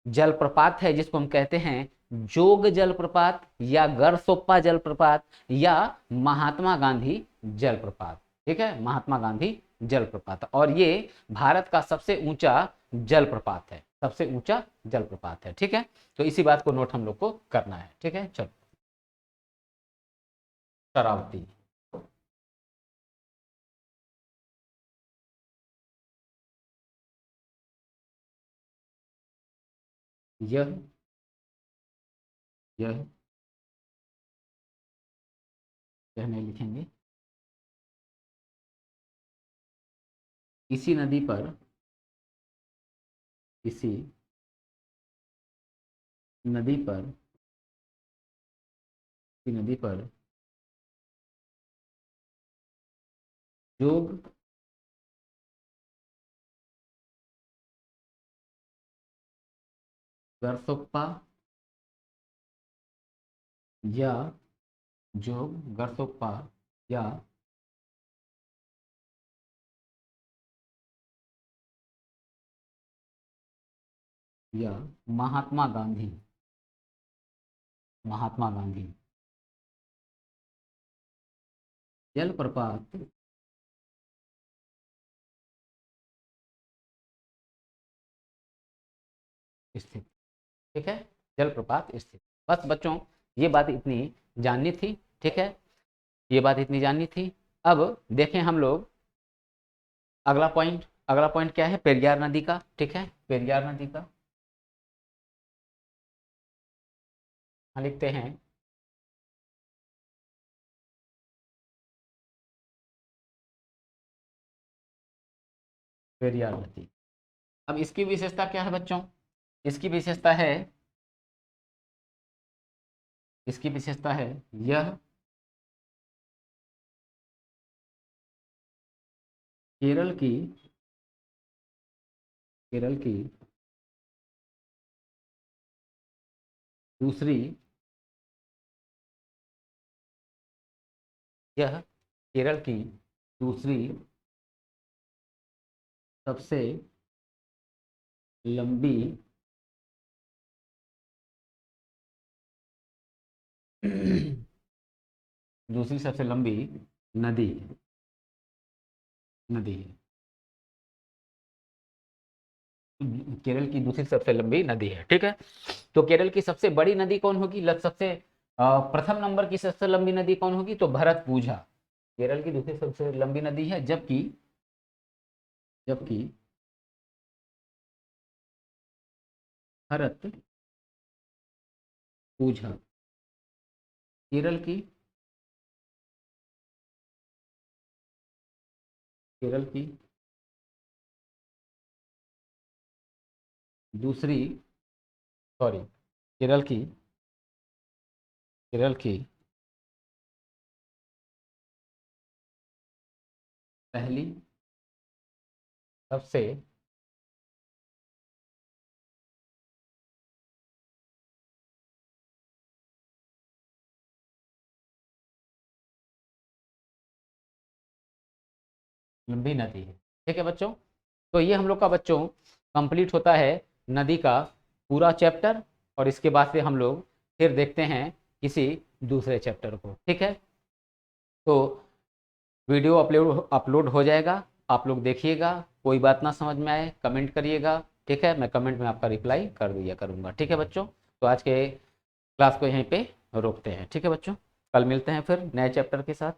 जलप्रपात है जिसको हम कहते हैं जोग जलप्रपात, या गरसोप्पा जलप्रपात, या महात्मा गांधी जलप्रपात। ठीक है, महात्मा गांधी जलप्रपात, और ये भारत का सबसे ऊंचा जलप्रपात है, सबसे ऊंचा जलप्रपात है। ठीक है, तो इसी बात को नोट हम लोग को करना है। ठीक है, चलो। शरावती, यह यह यह नहीं लिखेंगे। इसी नदी पर, इसी नदी पर, इसी नदी पर जोग गरसोप्पा, या जोग गरसोप्पा, या या महात्मा गांधी, महात्मा गांधी जलप्रपात स्थित। ठीक है, जलप्रपात स्थित। बस बच्चों, ये बात इतनी जाननी थी। ठीक है, ये बात इतनी जाननी थी। अब देखें हम लोग अगला पॉइंट। अगला पॉइंट क्या है? पेरियार नदी का। ठीक है, पेरियार नदी का हाँ, लिखते हैं पेरियार नदी। अब इसकी विशेषता क्या है बच्चों? इसकी विशेषता है, इसकी विशेषता है यह केरल की, केरल की दूसरी, यह केरल की दूसरी सबसे लंबी दूसरी सबसे लंबी नदी नदी है। केरल की दूसरी सबसे लंबी नदी है। ठीक है, तो केरल की सबसे बड़ी नदी कौन होगी? सबसे प्रथम नंबर की सबसे लंबी नदी कौन होगी? तो भरतपूजा केरल की दूसरी सबसे लंबी नदी है। जबकि जबकि भरतपूजा केरल की, केरल की दूसरी, सॉरी, केरल की, केरल की पहली सबसे लंबी नदी है। ठीक है बच्चों, तो ये हम लोग का बच्चों कंप्लीट होता है नदी का पूरा चैप्टर, और इसके बाद से हम लोग फिर देखते हैं किसी दूसरे चैप्टर को। ठीक है, तो वीडियो अपलोड हो जाएगा, आप लोग देखिएगा। कोई बात ना समझ में आए कमेंट करिएगा, ठीक है, मैं कमेंट में आपका रिप्लाई कर दिया करूँगा। ठीक है बच्चों, तो आज के क्लास को यहीं पे रोकते हैं। ठीक है बच्चों, कल मिलते हैं फिर नए चैप्टर के साथ।